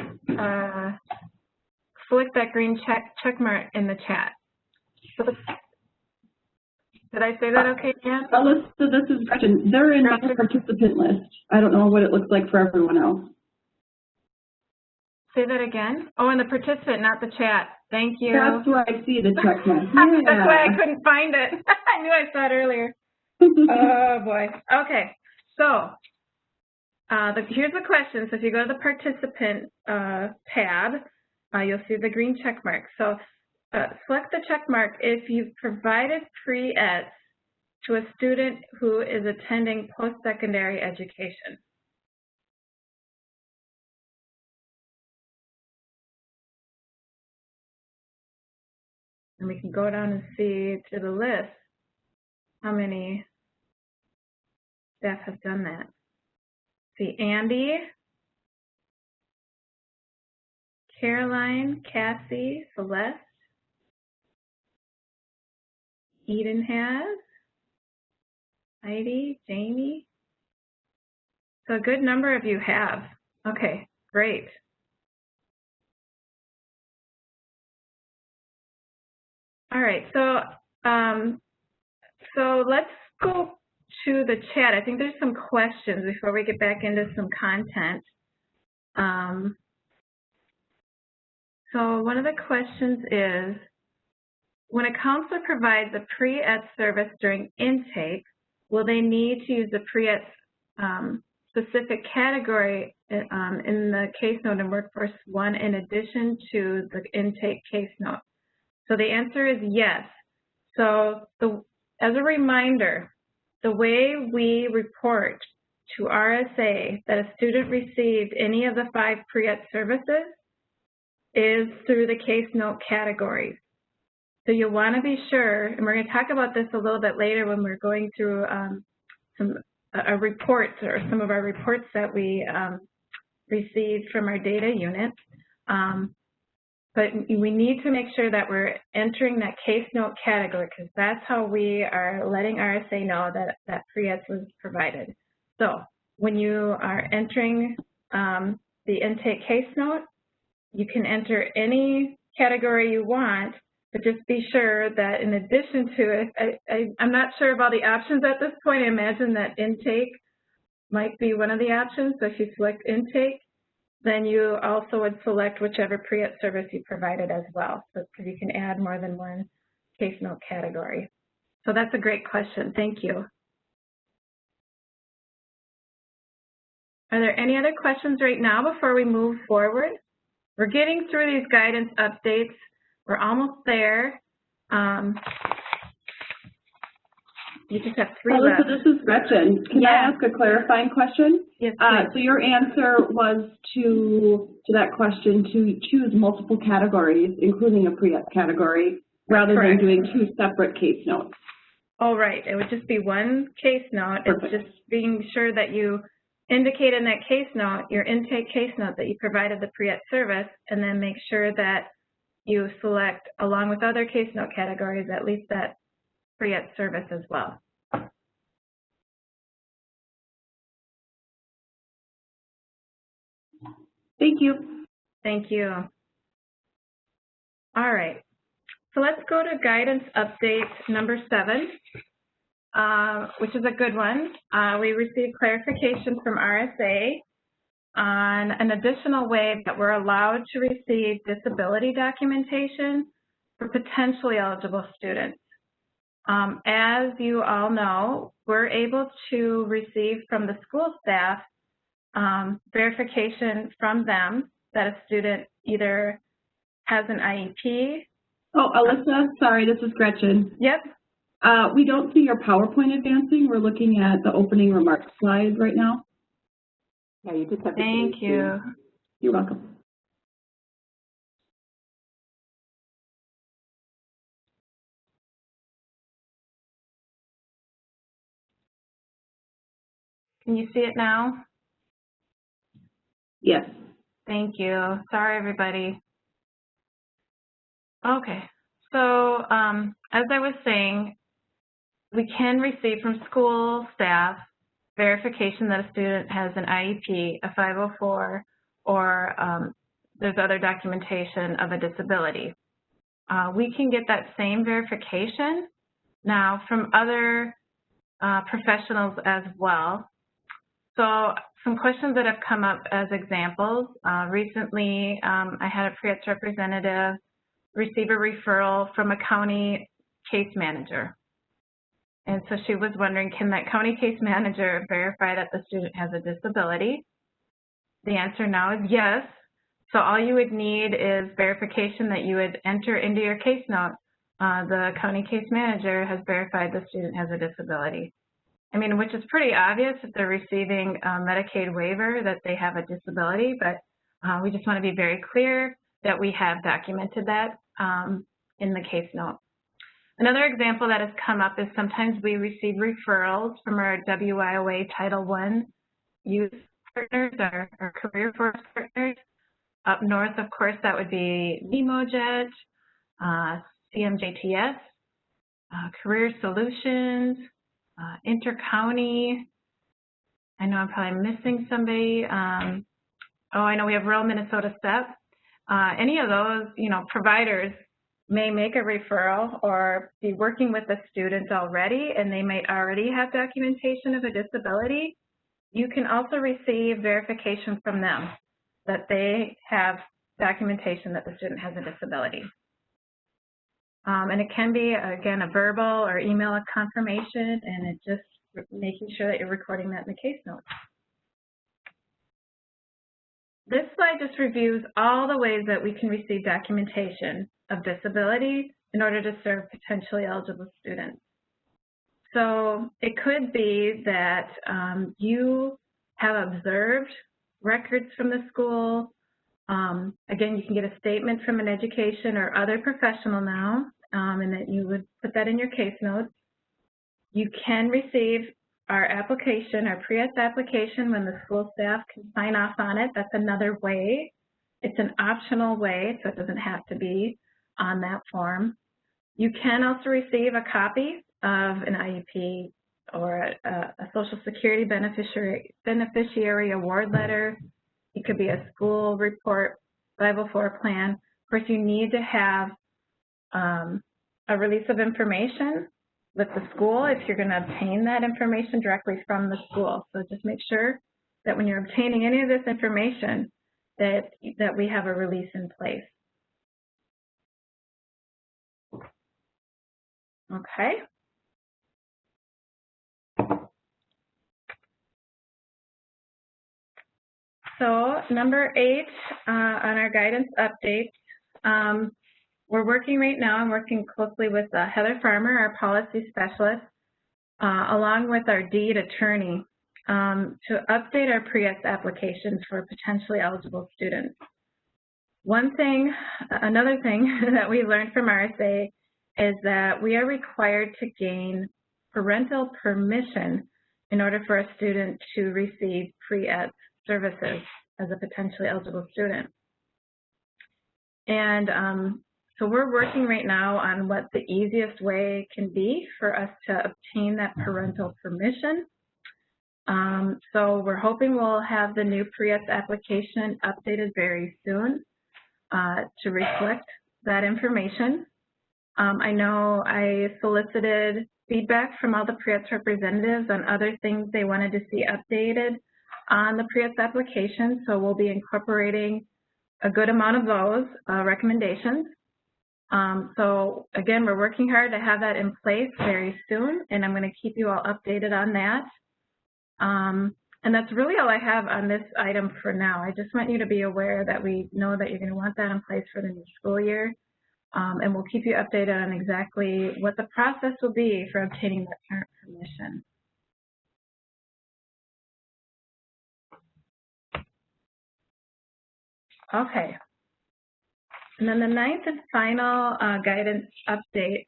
[SPEAKER 1] select that green check mark in the chat. So did I say that okay, Ann?
[SPEAKER 4] Alyssa, this is Gretchen. They're in my participant list. I don't know what it looks like for everyone else.
[SPEAKER 1] Say that again. Oh, in the participant, not the chat. Thank you.
[SPEAKER 4] That's where I see the check mark.
[SPEAKER 1] Yeah. That's why I couldn't find it. I knew I saw it earlier. Oh, boy. Okay. So here's the question. So if you go to the participant tab, you'll see the green check mark. So select the check mark if you've provided pre-ETS to a student who is attending post-secondary education. And we can go down and see to the list how many staff have done that. See Andy, Caroline, Cassie, Celeste, Eden has, Heidi, Jamie. So a good number of you have. Okay, great. All right, so let's go to the chat. I think there's some questions before we get back into some content. So one of the questions is, when a counselor provides a pre-ETS service during intake, will they need to use the pre-ETS specific category in the case note in Workforce 1 in addition to the intake case note? So the answer is yes. So as a reminder, the way we report to RSA that a student received any of the 5 pre-ETS services is through the case note categories. So you'll want to be sure, and we're going to talk about this a little bit later when we're going through reports or some of our reports that we received from our data unit. But we need to make sure that we're entering that case note category, because that's how we are letting RSA know that that pre-ETS was provided. So when you are entering the intake case note, you can enter any category you want, but just be sure that in addition to it, I'm not sure of all the options at this point. I imagine that intake might be one of the options. So if you select intake, then you also would select whichever pre-ETS service you provided as well, so because you can add more than one case note category. So that's a great question. Thank you. Are there any other questions right now before we move forward? We're getting through these guidance updates. We're almost there. You just have 3 left.
[SPEAKER 4] Alyssa, this is Gretchen. Can I ask a clarifying question?
[SPEAKER 1] Yes,
[SPEAKER 4] so your answer was to that question to choose multiple categories, including a pre-ETS category, rather than doing 2 separate case notes.
[SPEAKER 1] Oh, right. It would just be one case note.
[SPEAKER 4] Perfect.
[SPEAKER 1] It's just being sure that you indicate in that case note, your intake case note, that you provided the pre-ETS service, and then make sure that you select, along with other case note categories, at least that pre-ETS service as well.
[SPEAKER 4] Thank you.
[SPEAKER 1] Thank you. All right. So let's go to guidance update number 7, which is a good one. We received clarification from RSA on an additional way that we're allowed to receive disability documentation for potentially eligible students. As you all know, we're able to receive from the school staff verification from them that a student either has an IEP
[SPEAKER 4] Oh, Alyssa, sorry, this is Gretchen.
[SPEAKER 1] Yep.
[SPEAKER 4] We don't see your PowerPoint advancing. We're looking at the opening remarks slide right now.
[SPEAKER 3] Yeah, you just have to.
[SPEAKER 1] Thank you.
[SPEAKER 4] You're welcome.
[SPEAKER 1] Can you see it now?
[SPEAKER 4] Yes.
[SPEAKER 1] Thank you. Sorry, everybody. Okay. So as I was saying, we can receive from school staff verification that a student has an IEP, a 504, or there's other documentation of a disability. We can get that same verification now from other professionals as well. So some questions that have come up as examples. Recently, I had a PREETS representative receive a referral from a county case manager. And so she was wondering, can that county case manager verify that the student has a disability? The answer now is yes. So all you would need is verification that you would enter into your case note. The county case manager has verified the student has a disability. I mean, which is pretty obvious if they're receiving a Medicaid waiver that they have a disability, but we just want to be very clear that we have documented that in the case note. Another example that has come up is sometimes we receive referrals from our WIOA Title I youth partners, our career force partners. Up north, of course, that would be NEMOJET, CMJTS, Career Solutions, Intercounty. I know I'm probably missing somebody. Oh, I know we have Rural Minnesota STEP. Any of those, providers may make a referral or be working with the student already, and they might already have documentation of a disability. You can also receive verification from them that they have documentation that the student has a disability. And it can be, again, a verbal or email confirmation, and it's just making sure that you're recording that in the case notes. This slide just reviews all the ways that we can receive documentation of disability in order to serve potentially eligible students. So it could be that you have observed records from the school. Again, you can get a statement from an education or other professional now, and that you would put that in your case notes. You can receive our application, our PREETS application, when the school staff can sign off on it. That's another way. It's an optional way, so it doesn't have to be on that form. You can also receive a copy of an IEP or a Social Security beneficiary award letter. It could be a school report, 504 plan. Of course, you need to have a release of information with the school if you're going to obtain that information directly from the school. So just make sure that when you're obtaining any of this information that we have a release in place. Okay. So number 8 on our guidance updates, we're working right now, I'm working closely with Heather Farmer, our policy specialist, along with our deed attorney to update our PREETS applications for potentially eligible students. Another thing that we learned from RSA is that we are required to gain parental permission in order for a student to receive PREETS services as a potentially eligible student. And so we're working right now on what the easiest way can be for us to obtain that parental permission. So we're hoping we'll have the new PREETS application updated very soon to reflect that information. I know I solicited feedback from all the PREETS representatives on other things they wanted to see updated on the PREETS application, so we'll be incorporating a good amount of those recommendations. So again, we're working hard to have that in place very soon, and I'm going to keep you all updated on that. And that's really all I have on this item for now. I just want you to be aware that we know that you're going to want that in place for the new school year. and we'll keep you updated on exactly what the process will be for obtaining that parent permission. Okay. And then the ninth and final guidance update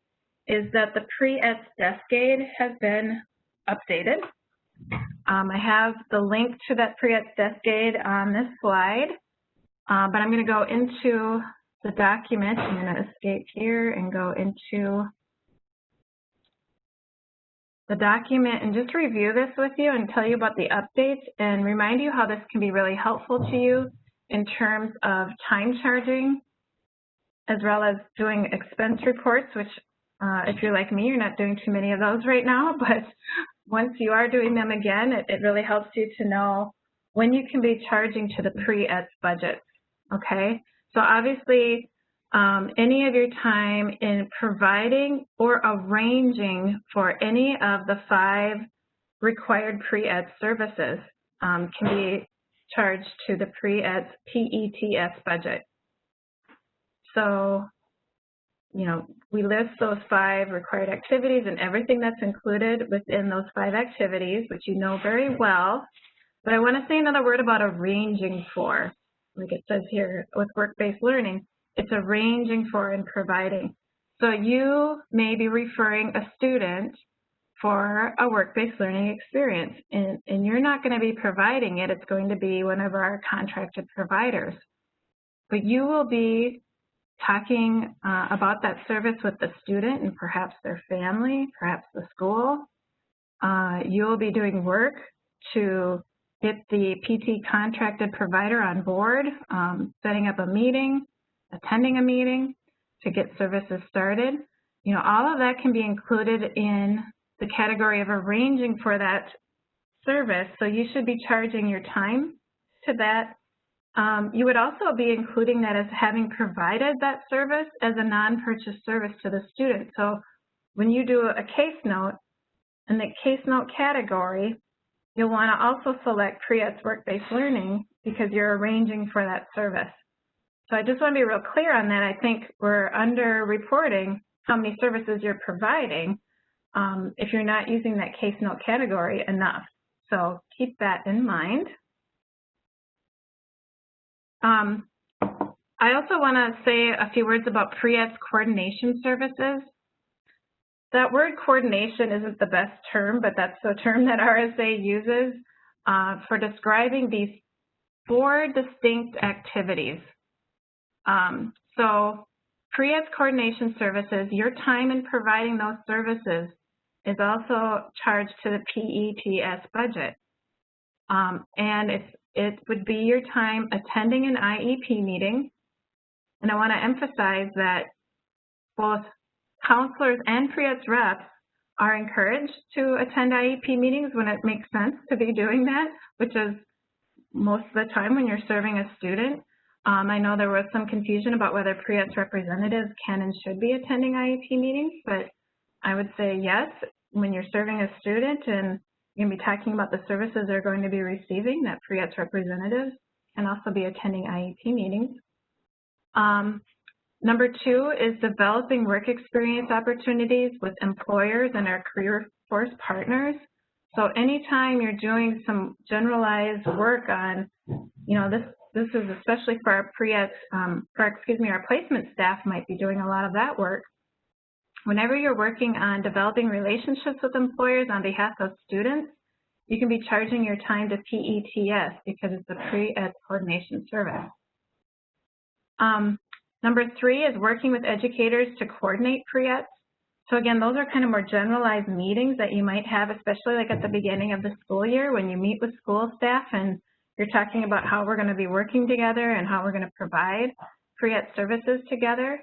[SPEAKER 1] is that the pre-ETS desk aid has been updated. I have the link to that pre-ETS desk aid on this slide, but I'm going to go into the document. I'm going to escape here and go into the document and just review this with you and tell you about the updates and remind you how this can be really helpful to you in terms of time charging, as well as doing expense reports, which if you're like me, you're not doing too many of those right now, but once you are doing them again, it really helps you to know when you can be charging to the pre-ETS budget, okay? So obviously, any of your time in providing or arranging for any of the 5 required pre-ETS services can be charged to the pre-ETS PETS budget. So, you know, we list those 5 required activities and everything that's included within those 5 activities, which you know very well. But I want to say another word about arranging for, like it says here with work-based learning. It's arranging for and providing. So you may be referring a student for a work-based learning experience, and you're not going to be providing it. It's going to be one of our contracted providers. But you will be talking about that service with the student and perhaps their family, perhaps the school. You'll be doing work to get the PT contracted provider on board, setting up a meeting, attending a meeting to get services started. You know, all of that can be included in the category of arranging for that service, so you should be charging your time to that. You would also be including that as having provided that service as a non-purchase service to the student. So when you do a case note, in the case note category, you'll want to also select pre-ETS work-based learning because you're arranging for that service. So I just want to be real clear on that. I think we're under-reporting how many services you're providing if you're not using that case note category enough. So keep that in mind. I also want to say a few words about pre-ETS coordination services. That word coordination isn't the best term, but that's the term that RSA uses for describing these 4 distinct activities. So pre-ETS coordination services, your time in providing those services is also charged to the PETS budget. And it would be your time attending an IEP meeting. And I want to emphasize that both counselors and pre-ETS reps are encouraged to attend IEP meetings when it makes sense to be doing that, which is most of the time when you're serving a student. I know there was some confusion about whether pre-ETS representatives can and should be attending IEP meetings, but I would say yes, when you're serving a student and you're going to be talking about the services they're going to be receiving, that pre-ETS representatives can also be attending IEP meetings. Number 2 is developing work experience opportunities with employers and our career force partners. So anytime you're doing some generalized work on, you know, this is especially for our pre-ETS, our placement staff might be doing a lot of that work. Whenever you're working on developing relationships with employers on behalf of students, you can be charging your time to PETS because it's a pre-ETS coordination service. Number 3 is working with educators to coordinate pre-ETS. So again, those are kind of more generalized meetings that you might have, especially like at the beginning of the school year when you meet with school staff and you're talking about how we're going to be working together and how we're going to provide pre-ETS services together.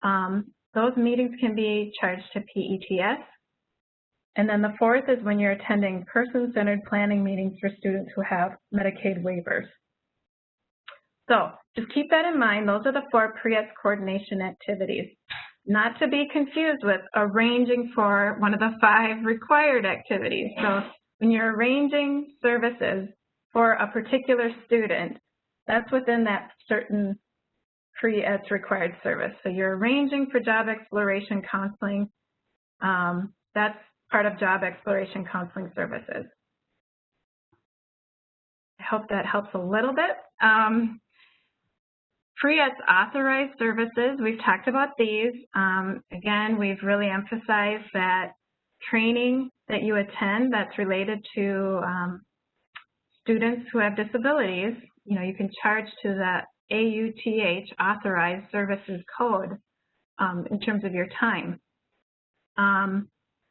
[SPEAKER 1] Those meetings can be charged to PETS. And then the 4th is when you're attending person-centered planning meetings for students who have Medicaid waivers. So just keep that in mind. Those are the 4 pre-ETS coordination activities. Not to be confused with arranging for one of the 5 required activities. So when you're arranging services for a particular student, that's within that certain pre-ETS required service. So you're arranging for job exploration counseling. That's part of job exploration counseling services. I hope that helps a little bit. Pre-ETS authorized services, we've talked about these. Again, we've really emphasized that training that you attend that's related to students who have disabilities, you can charge to the AUTH, Authorized Services Code, in terms of your time.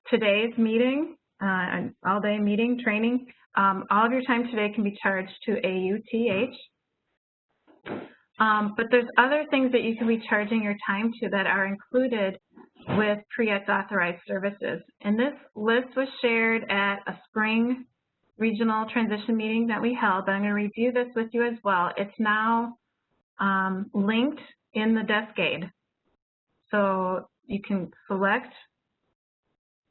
[SPEAKER 1] Today's meeting, an all-day meeting, training, all of your time today can be charged to AUTH. But there's other things that you can be charging your time to that are included with pre-ETS authorized services. And this list was shared at a spring regional transition meeting that we held, but I'm going to review this with you as well. It's now linked in the desk aid. So you can select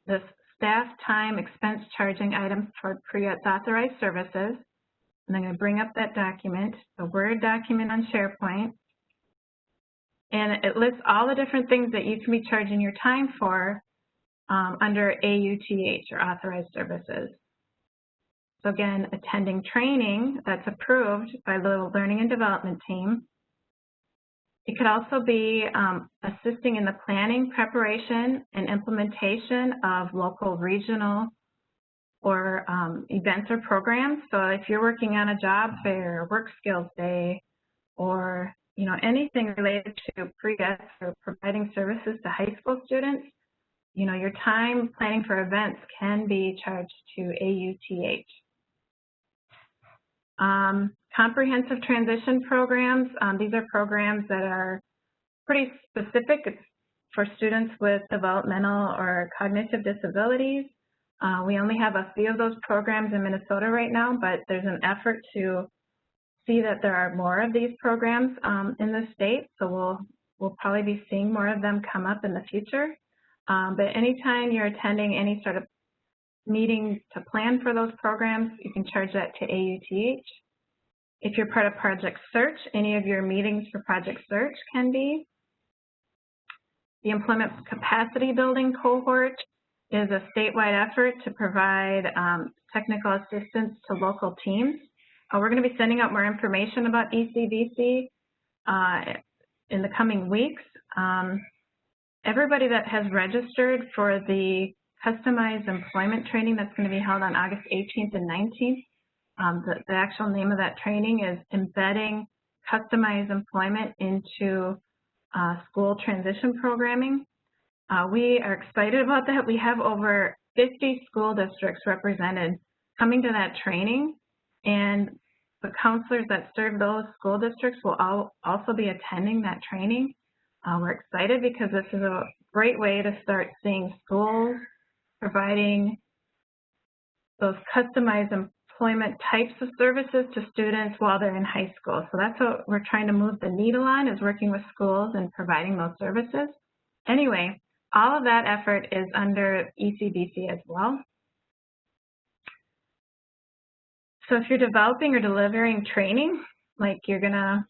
[SPEAKER 1] this staff time expense charging items for pre-ETS authorized services. And I'm going to bring up that document, a Word document on SharePoint. And it lists all the different things that you can be charging your time for under AUTH, or authorized services. So again, attending training that's approved by the Learning and Development team. It could also be assisting in the planning, preparation, and implementation of local, regional, or events or programs. So if you're working on a job fair, work skills day, or anything related to pre-ETS or providing services to high school students, your time planning for events can be charged to AUTH. Comprehensive transition programs, these are programs that are pretty specific. It's for students with developmental or cognitive disabilities. We only have a few of those programs in Minnesota right now, but there's an effort to see that there are more of these programs in the state, so we'll probably be seeing more of them come up in the future. But anytime you're attending any sort of meeting to plan for those programs, you can charge that to AUTH. If you're part of Project Search, any of your meetings for Project Search can be. The Employment Capacity Building Cohort is a statewide effort to provide technical assistance to local teams. We're going to be sending out more information about ECVC in the coming weeks. Everybody that has registered for the customized employment training that's going to be held on August 18th and 19th, the actual name of that training is Embedding Customized Employment into School Transition Programming. We are excited about that. We have over 50 school districts represented coming to that training, and the counselors that serve those school districts will also be attending that training. We're excited because this is a great way to start seeing schools providing those customized employment types of services to students while they're in high school. So that's what we're trying to move the needle on, is working with schools and providing those services. Anyway, all of that effort is under ECBC as well. So if you're developing or delivering training, like you're gonna,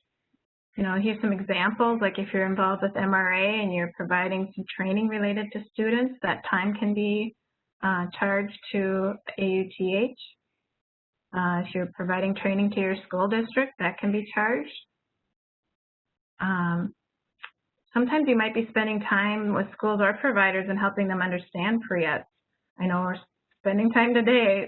[SPEAKER 1] here's some examples, like if you're involved with MRA and you're providing some training related to students, that time can be charged to AUTH. If you're providing training to your school district, that can be charged. Sometimes you might be spending time with schools or providers and helping them understand pre-ETS. I know we're spending time today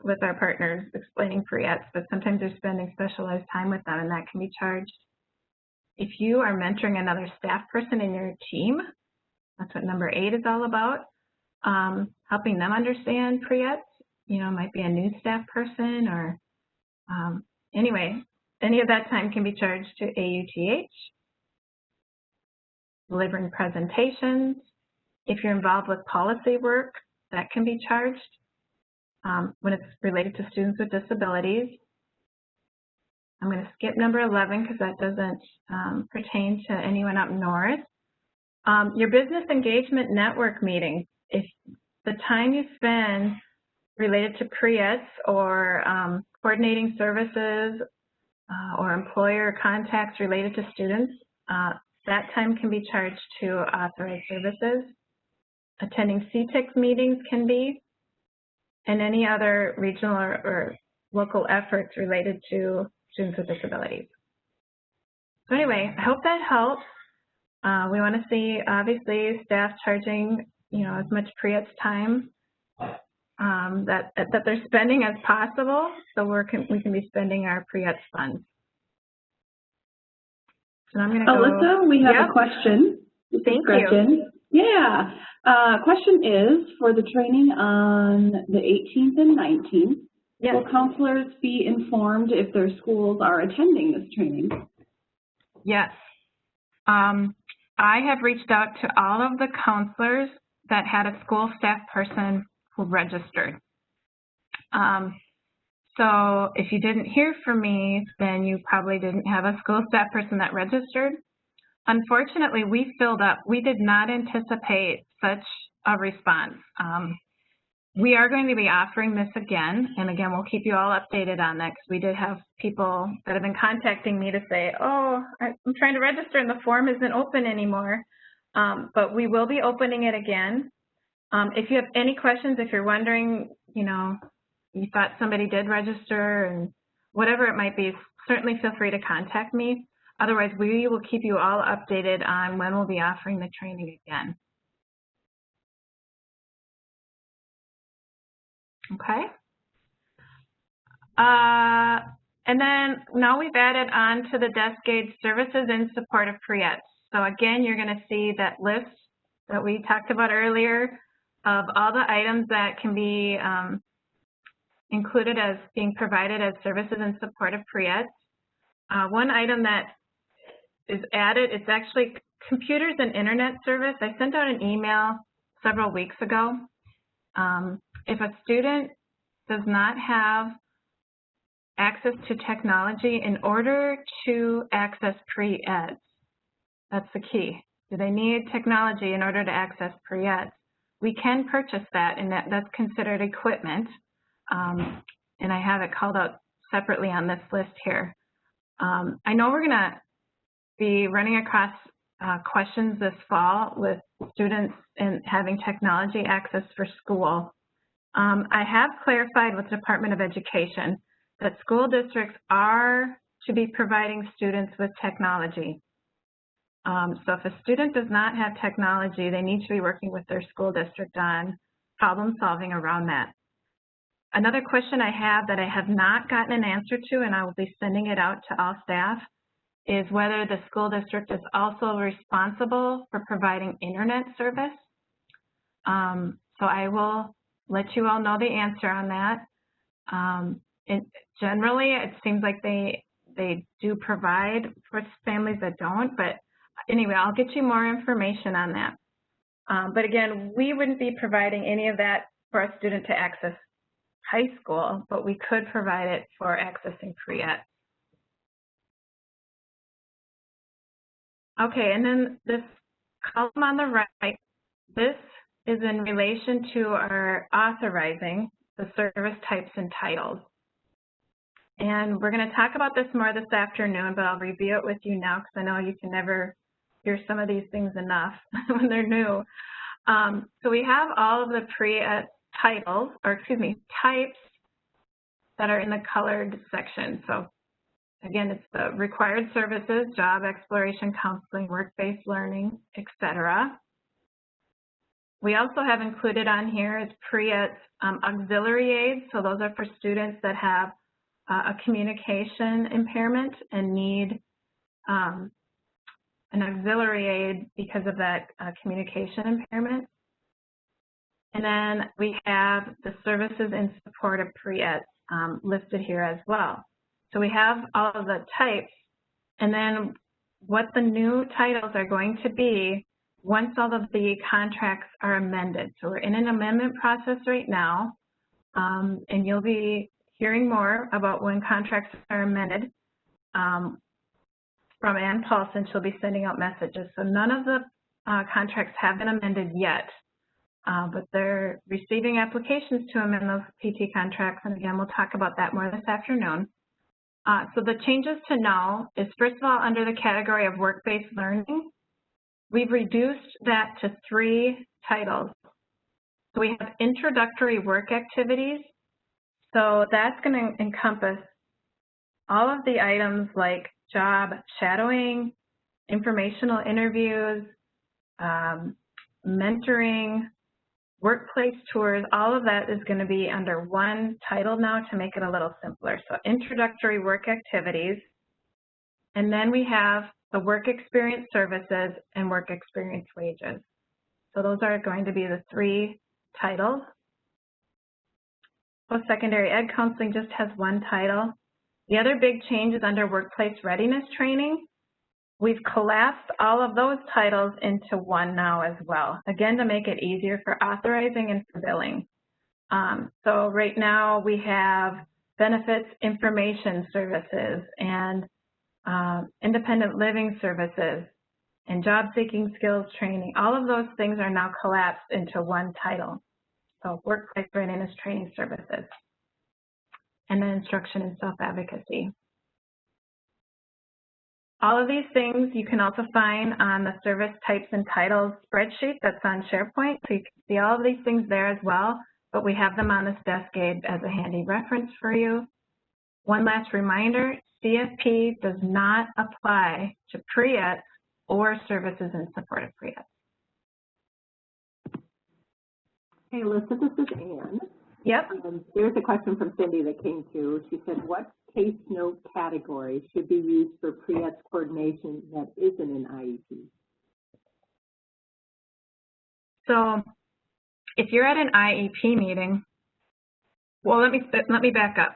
[SPEAKER 1] with our partners explaining pre-ETS, but sometimes they're spending specialized time with them, and that can be charged. If you are mentoring another staff person in your team, that's what number 8 is all about, helping them understand pre-ETS. Might be a new staff person, or anyway, any of that time can be charged to AUTH. Delivering presentations. If you're involved with policy work, that can be charged when it's related to students with disabilities. I'm going to skip number 11 because that doesn't pertain to anyone up north. Your business engagement network meetings. If the time you spend related to pre-ETS or coordinating services or employer contacts related to students, That time can be charged to authorized services. Attending CTIC meetings can be, and any other regional or local efforts related to students with disabilities. So anyway, I hope that helps. We want to see, obviously, staff charging, as much pre-ETS time that they're spending as possible, so we can be spending our pre-ETS funds. So I'm going to go.
[SPEAKER 4] Alyssa, we have a question.
[SPEAKER 1] Thank you.
[SPEAKER 4] Yeah. Question is, for the training on the 18th and 19th, yes, will counselors be informed if their schools are attending this training?
[SPEAKER 1] Yes. I have reached out to all of the counselors that had a school staff person who registered. So if you didn't hear from me, then you probably didn't have a school staff person that registered. Unfortunately, we filled up. We did not anticipate such a response. We are going to be offering this again, and again, we'll keep you all updated on that because we did have people that have been contacting me to say, oh, I'm trying to register and the form isn't open anymore. But we will be opening it again. If you have any questions, if you're wondering, you thought somebody did register and whatever it might be, certainly feel free to contact me. Otherwise, we will keep you all updated on when we'll be offering the training again. Okay. And then now we've added on to the desk aid services in support of pre-ETS. So again, you're going to see that list that we talked about earlier of all the items that can be included as being provided as services in support of pre-ETS. One item that is added, it's actually computers and internet service. I sent out an email several weeks ago. If a student does not have access to technology in order to access pre-ETS, that's the key. Do they need technology in order to access pre-ETS? We can purchase that, and that's considered equipment. And I have it called out separately on this list here. I know we're going to be running across questions this fall with students and having technology access for school. I have clarified with the Department of Education that school districts are to be providing students with technology. So if a student does not have technology, they need to be working with their school district on problem solving around that. Another question I have that I have not gotten an answer to, and I will be sending it out to all staff, is whether the school district is also responsible for providing internet service. So I will let you all know the answer on that. And generally, it seems like they do provide for families that don't, but anyway, I'll get you more information on that. But again, we wouldn't be providing any of that for a student to access high school, but we could provide it for accessing pre-ETS. Okay, and then this column on the right, this is in relation to our authorizing the service types and titles. And we're going to talk about this more this afternoon, but I'll review it with you now because I know you can never hear some of these things enough when they're new. So we have all of the pre-ETS titles, or excuse me, types that are in the colored section. So again, it's the required services, job exploration, counseling, work-based learning, etc. We also have included on here is pre-ETS auxiliary aids. So those are for students that have a communication impairment and need an auxiliary aid because of that communication impairment. And then we have the services in support of pre-ETS listed here as well. So we have all of the types, and then what the new titles are going to be once all of the contracts are amended. So we're in an amendment process right now, and you'll be hearing more about when contracts are amended from Ann Paulson. She'll be sending out messages. So none of the contracts have been amended yet, but they're receiving applications to amend those PT contracts. And again, we'll talk about that more this afternoon. So the changes to know is, first of all, under the category of work-based learning, we've reduced that to 3 titles. So we have introductory work activities. So that's going to encompass all of the items like job shadowing, informational interviews, mentoring, workplace tours. All of that is going to be under one title now to make it a little simpler. So introductory work activities. And then we have the work experience services and work experience wages. So those are going to be the 3 titles. Post-secondary ed counseling just has 1 title. The other big change is under workplace readiness training. We've collapsed all of those titles into 1 now as well, again, to make it easier for authorizing and for billing. So right now we have benefits information services and independent living services and job seeking skills training. All of those things are now collapsed into 1 title. So workplace readiness training services, and then instruction and self-advocacy. All of these things you can also find on the service types and titles spreadsheet that's on SharePoint. So you can see all of these things there as well, but we have them on this desk aid as a handy reference for you. One last reminder, CFP does not apply to pre-ETS or services in support of pre-ETS.
[SPEAKER 3] Hey, Alyssa, this is Anne.
[SPEAKER 1] Yep.
[SPEAKER 3] There's a question from Cindy that came through. She said, what case note category should be used for pre-ETS coordination that isn't an IEP?
[SPEAKER 1] So if you're at an IEP meeting, well, let me back up.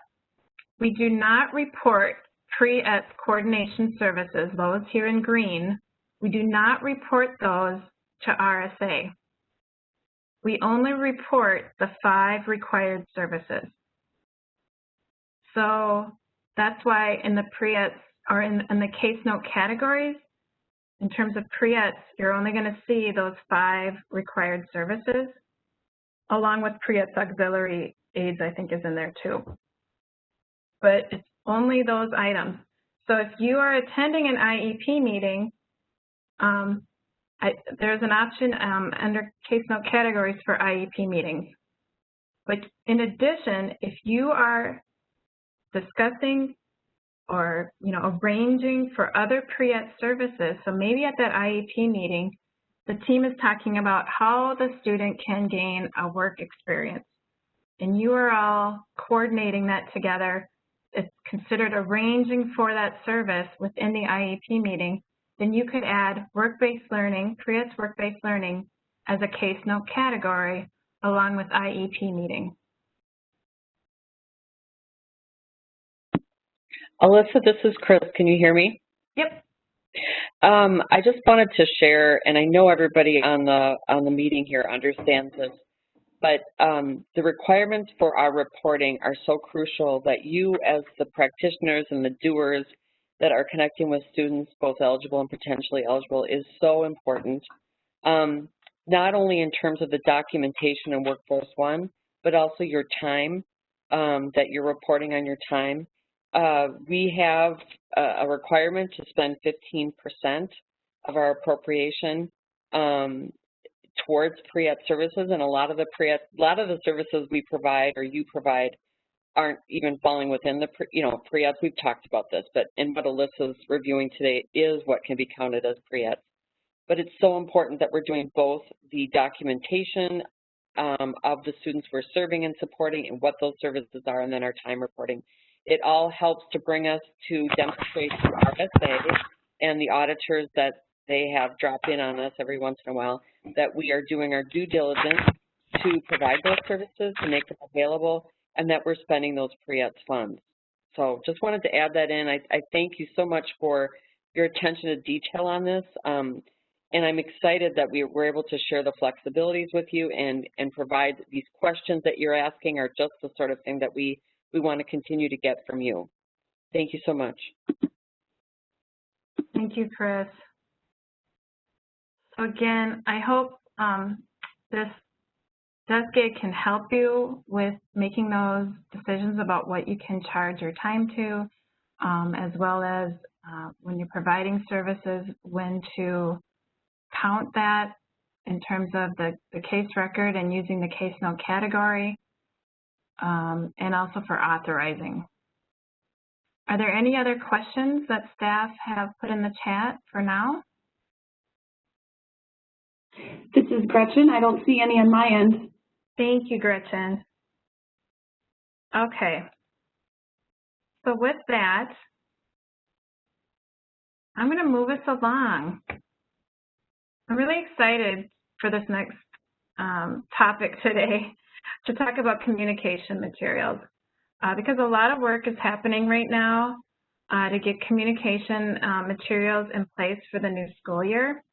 [SPEAKER 1] We do not report pre-ETS coordination services, those here in green. We do not report those to RSA. We only report the 5 required services. So that's why in the pre-ETS or in the case note categories, in terms of pre-ETS, you're only going to see those 5 required services, along with pre-ETS auxiliary aids, I think, is in there too. But it's only those items. So if you are attending an IEP meeting, there's an option under case note categories for IEP meetings. But in addition, if you are discussing or arranging for other pre-ETS services, so maybe at that IEP meeting, the team is talking about how the student can gain a work experience, and you are all coordinating that together. It's considered arranging for that service within the IEP meeting. Then you could add work-based learning, pre-ETS work-based learning as a case note category along with IEP meeting.
[SPEAKER 5] Alyssa, this is Chris. Can you hear me?
[SPEAKER 1] Yep.
[SPEAKER 5] I just wanted to share, and I know everybody on the meeting here understands this, but the requirements for our reporting are so crucial that you as the practitioners and the doers that are connecting with students, both eligible and potentially eligible, is so important. Not only in terms of the documentation in Workforce One, but also your time, that you're reporting on your time. We have a requirement to spend 15% of our appropriation towards pre-ETS services, and a lot of the services we provide or you provide aren't even falling within the pre-ETS. We've talked about this, but in what Alyssa's reviewing today is what can be counted as pre-ETS. But it's so important that we're doing both the documentation of the students we're serving and supporting and what those services are, and then our time reporting. It all helps to bring us to demonstrate to RSA and the auditors that they have dropped in on us every once in a while that we are doing our due diligence to provide those services, to make them available, and that we're spending those pre-ETS funds. So just wanted to add that in. I thank you so much for your attention to detail on this. And I'm excited that we're able to share the flexibilities with you and provide these questions that you're asking are just the sort of thing that we want to continue to get from you. Thank you so much.
[SPEAKER 1] Thank you, Chris. So again, I hope this desk aid can help you with making those decisions about what you can charge your time to. as well as when you're providing services, when to count that in terms of the case record and using the case note category, and also for authorizing. Are there any other questions that staff have put in the chat for now?
[SPEAKER 4] This is Gretchen. I don't see any on my end.
[SPEAKER 1] Thank you, Gretchen. Okay. So with that, I'm going to move us along. I'm really excited for this next topic today to talk about communication materials because a lot of work is happening right now to get communication materials in place for the new school year.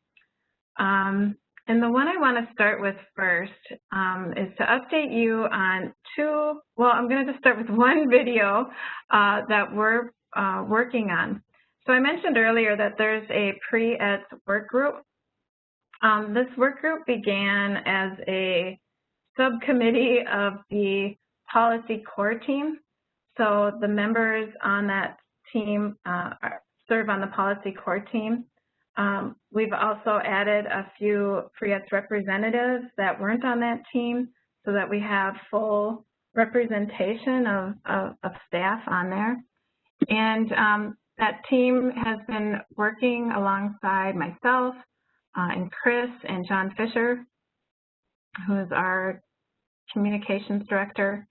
[SPEAKER 1] And the one I want to start with first is to update you on I'm going to just start with one video that we're working on. So I mentioned earlier that there's a pre-ETS work group. This work group began as a subcommittee of the policy core team. So the members on that team serve on the policy core team. We've also added a few pre-ETS representatives that weren't on that team so that we have full representation of staff on there. And that team has been working alongside myself and Chris and John Fisher, who is our communications director,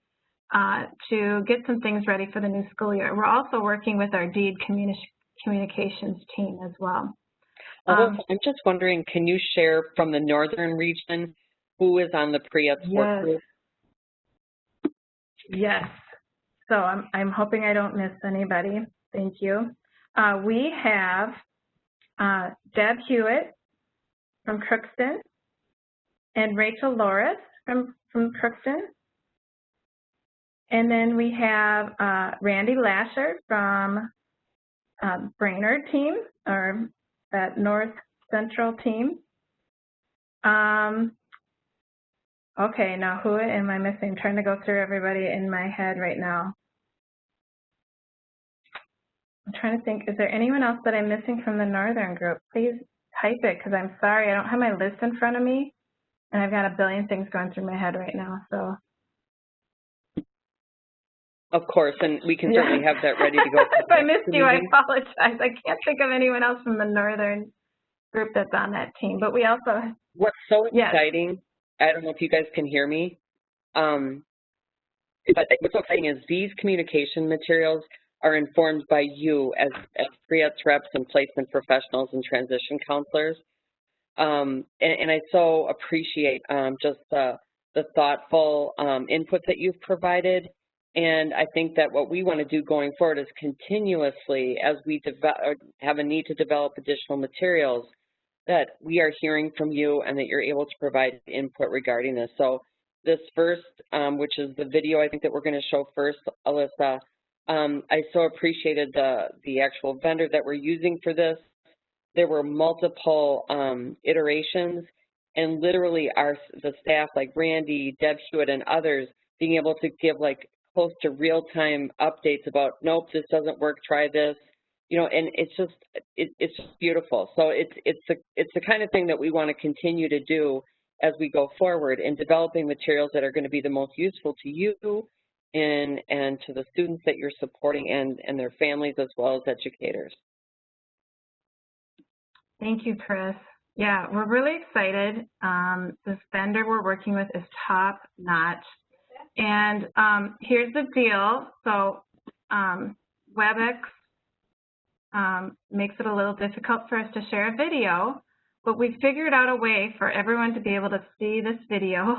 [SPEAKER 1] to get some things ready for the new school year. We're also working with our DEED communications team as well.
[SPEAKER 5] I'm just wondering, can you share from the northern region who is on the pre-ETS work group?
[SPEAKER 1] Yes. So I'm hoping I don't miss anybody. Thank you. We have Deb Hewitt from Crookston and Rachel Loris from Crookston. And then we have Randy Lasher from Brainerd team, or that North Central team. Okay, now who am I missing? I'm trying to go through everybody in my head right now. I'm trying to think, is there anyone else that I'm missing from the Northern group? Please type it, because I'm sorry, I don't have my list in front of me, and I've got a billion things going through my head right now, so.
[SPEAKER 5] Of course, and we can certainly have that ready to go.
[SPEAKER 1] If I missed you, I apologize. I can't think of anyone else from the Northern group that's on that team, but we also.
[SPEAKER 5] What's so exciting, I don't know if you guys can hear me, but what's so exciting is these communication materials are informed by you as pre-ETS reps and placement professionals and transition counselors. And I so appreciate just the thoughtful input that you've provided. And I think that what we want to do going forward is continuously, as we have a need to develop additional materials, that we are hearing from you and that you're able to provide input regarding this. So this first, which is the video I think that we're going to show first, Alyssa, I so appreciated the actual vendor that we're using for this. There were multiple iterations, and literally the staff like Randy, Deb Hewitt, and others being able to give like close to real-time updates about, nope, this doesn't work, try this, you know, and it's just beautiful. So it's the kind of thing that we want to continue to do as we go forward in developing materials that are going to be the most useful to you and to the students that you're supporting and their families as well as educators.
[SPEAKER 1] Thank you, Chris. Yeah, we're really excited. This vendor we're working with is top notch. And here's the deal. So WebEx makes it a little difficult for us to share a video, but we figured out a way for everyone to be able to see this video.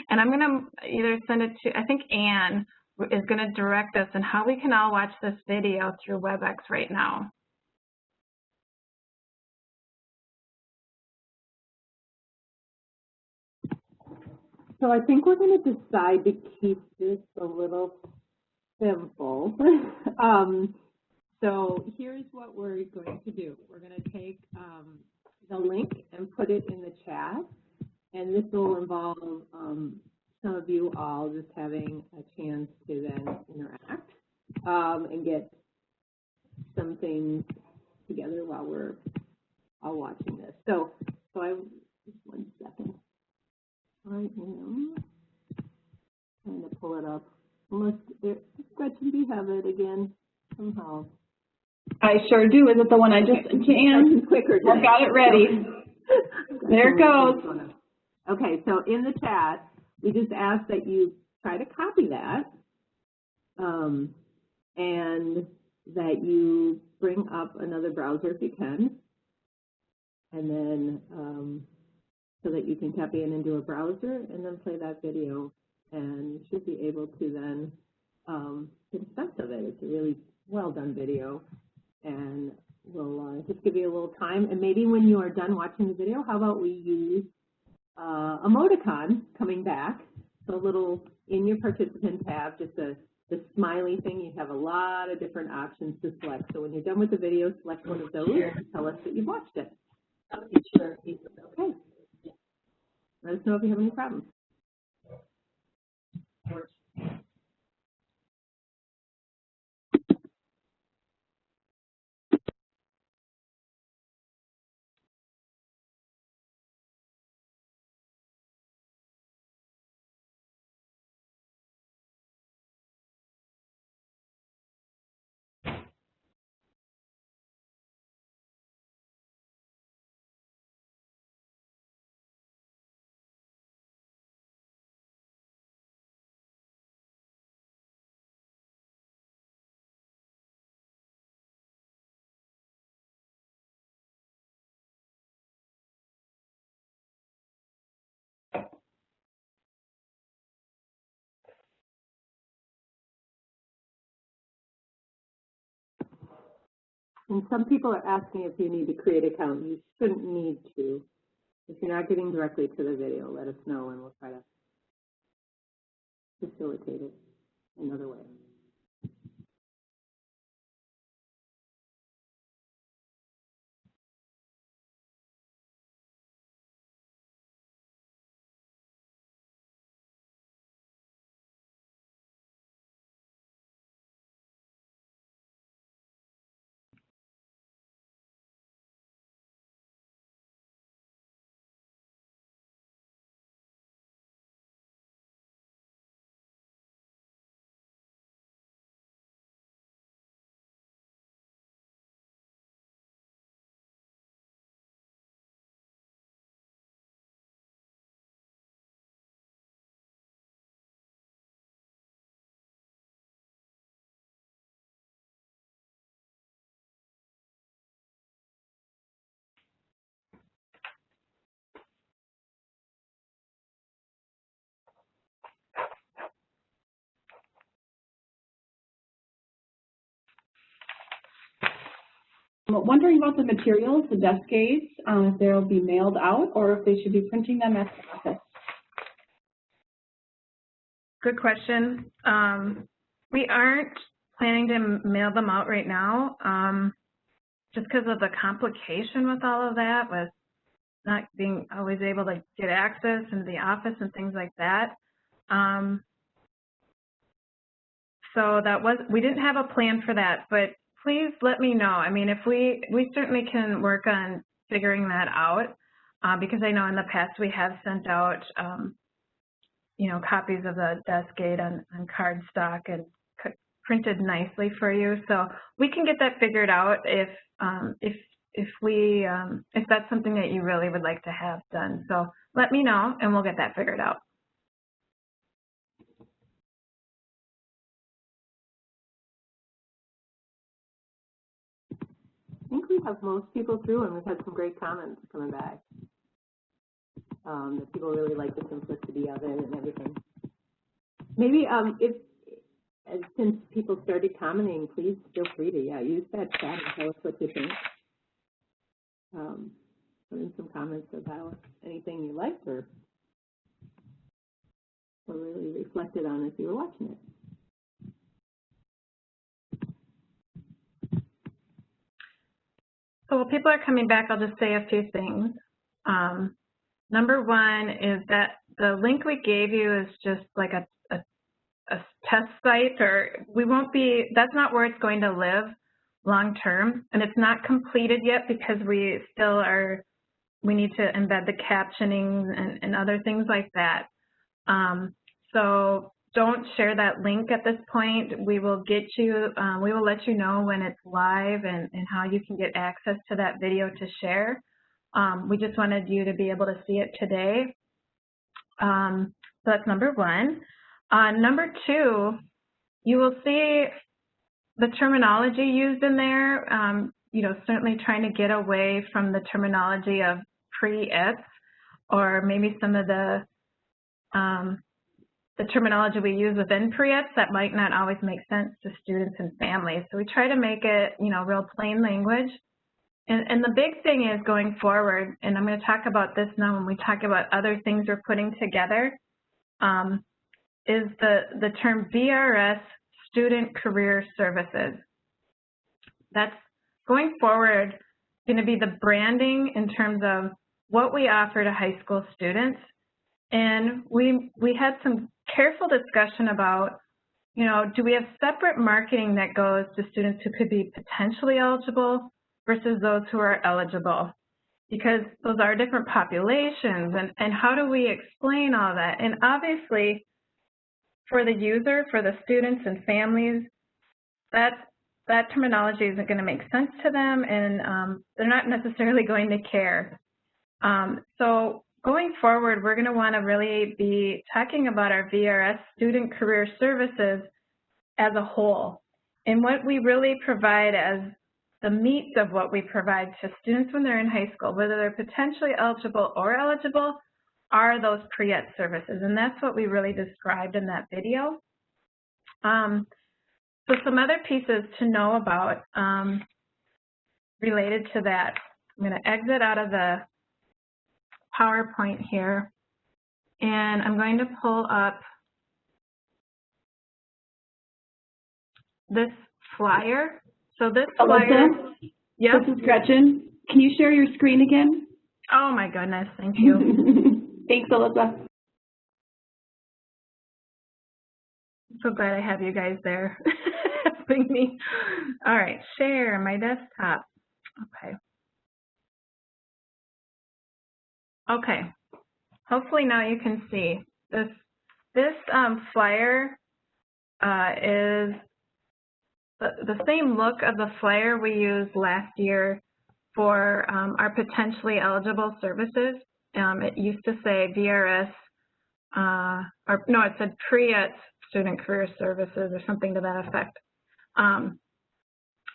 [SPEAKER 1] And I'm going to either send it to, I think Anne is going to direct us on how we can all watch this video through WebEx right now.
[SPEAKER 3] So I think we're going to decide to keep this a little simple. So here's what we're going to do. We're going to take the link and put it in the chat, and this will involve some of you all just having a chance to then interact and get some things together while we're all watching this. So I, just 1 second. I am trying to pull it up. Unless, Gretchen, do you have it again somehow?
[SPEAKER 4] I sure do. Is it the one I just jammed?
[SPEAKER 3] Quicker today.
[SPEAKER 4] I've got it ready. There it goes.
[SPEAKER 3] Okay, so in the chat, we just ask that you try to copy that, and that you bring up another browser if you can, and then so that you can copy it into a browser and then play that video, and you should be able to then get a sense of it. It's a really well done video, and we'll just give you a little time, and maybe when you are done watching the video, how about we use emoticon coming back, so a little in your participant tab, just the smiley thing. You have a lot of different options to select. So when you're done with the video, select one of those and tell us that you've watched it. Sure. Okay. Let us know if you have any problems. And some people are asking if you need to create an account. You shouldn't need to. If you're not getting directly to the video, let us know and we'll try to facilitate it another way.
[SPEAKER 4] I'm wondering about the materials, the desk aids, if they'll be mailed out or if they should be printing them at the office.
[SPEAKER 1] Good question. We aren't planning to mail them out right now, just because of the complication with all of that, with not being always able to get access into the office and things like that. So we didn't have a plan for that, but please let me know. I mean, if we certainly can work on figuring that out, because I know in the past we have sent out, you know, copies of the desk aid on cardstock and printed nicely for you. So we can get that figured out if that's something that you really would like to have done. So let me know and we'll get that figured out.
[SPEAKER 3] I think we have most people through, and we've had some great comments coming back. That people really like the simplicity of it and everything. Maybe since people started commenting, please feel free to use that chat and tell us what you think. Put in some comments about anything you liked or really reflected on as you were watching it.
[SPEAKER 1] So while people are coming back, I'll just say a few things. Number one is that the link we gave you is just like a test site, or that's not where it's going to live. long-term. And it's not completed yet because we need to embed the captioning and other things like that. So don't share that link at this point. We will we will let you know when it's live and how you can get access to that video to share. We just wanted you to be able to see it today. So that's number one. Number two, you will see the terminology used in there, certainly trying to get away from the terminology of pre-ETS or maybe some of the terminology we use within pre-ETS that might not always make sense to students and families. So we try to make it, real plain language. And the big thing is going forward, and I'm going to talk about this now when we talk about other things we're putting together, is the term VRS, Student Career Services. That's going forward going to be the branding in terms of what we offer to high school students. And we had some careful discussion about, do we have separate marketing that goes to students who could be potentially eligible versus those who are eligible? Because those are different populations, and how do we explain all that? And obviously, for the user, for the students and families, that terminology isn't going to make sense to them, and they're not necessarily going to care. So going forward, we're going to want to really be talking about our VRS, Student Career Services, as a whole. And what we really provide as the meat of what we provide to students when they're in high school, whether they're potentially eligible or eligible, are those pre-ETS services. And that's what we really described in that video. So some other pieces to know about related to that. I'm going to exit out of the PowerPoint here, and I'm going to pull up this flyer. So this flyer,
[SPEAKER 4] Alyssa,
[SPEAKER 1] yep.
[SPEAKER 4] This is Gretchen. Can you share your screen again?
[SPEAKER 1] Oh my goodness, thank you.
[SPEAKER 4] Thanks, Alyssa.
[SPEAKER 1] I'm so glad I have you guys there helping me. All right, share my desktop. Okay. Okay, hopefully now you can see. This flyer is the same look of the flyer we used last year for our potentially eligible services. It used to say VRS, or no, it said pre-ETS Student Career Services or something to that effect.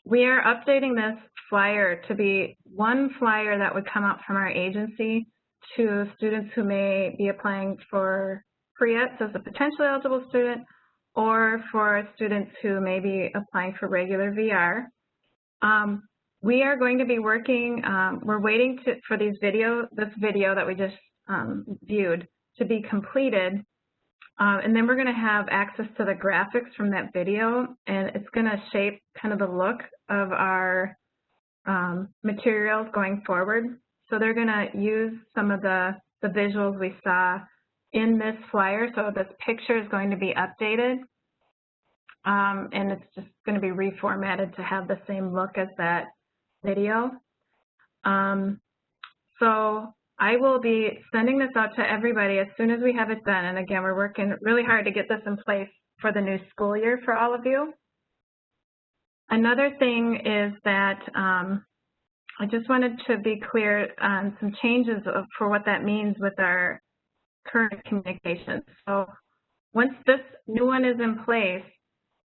[SPEAKER 1] We are updating this flyer to be one flyer that would come out from our agency to students who may be applying for pre-ETS as a potentially eligible student, or for students who may be applying for regular VR. We are going to be working, we're waiting for this video that we just viewed to be completed, and then we're going to have access to the graphics from that video, and it's going to shape kind of the look of our materials going forward. So they're going to use some of the visuals we saw in this flyer. So this picture is going to be updated, and it's just going to be reformatted to have the same look as that video. So I will be sending this out to everybody as soon as we have it done. And again, we're working really hard to get this in place for the new school year for all of you. Another thing is that I just wanted to be clear on some changes for what that means with our current communications. So once this new one is in place,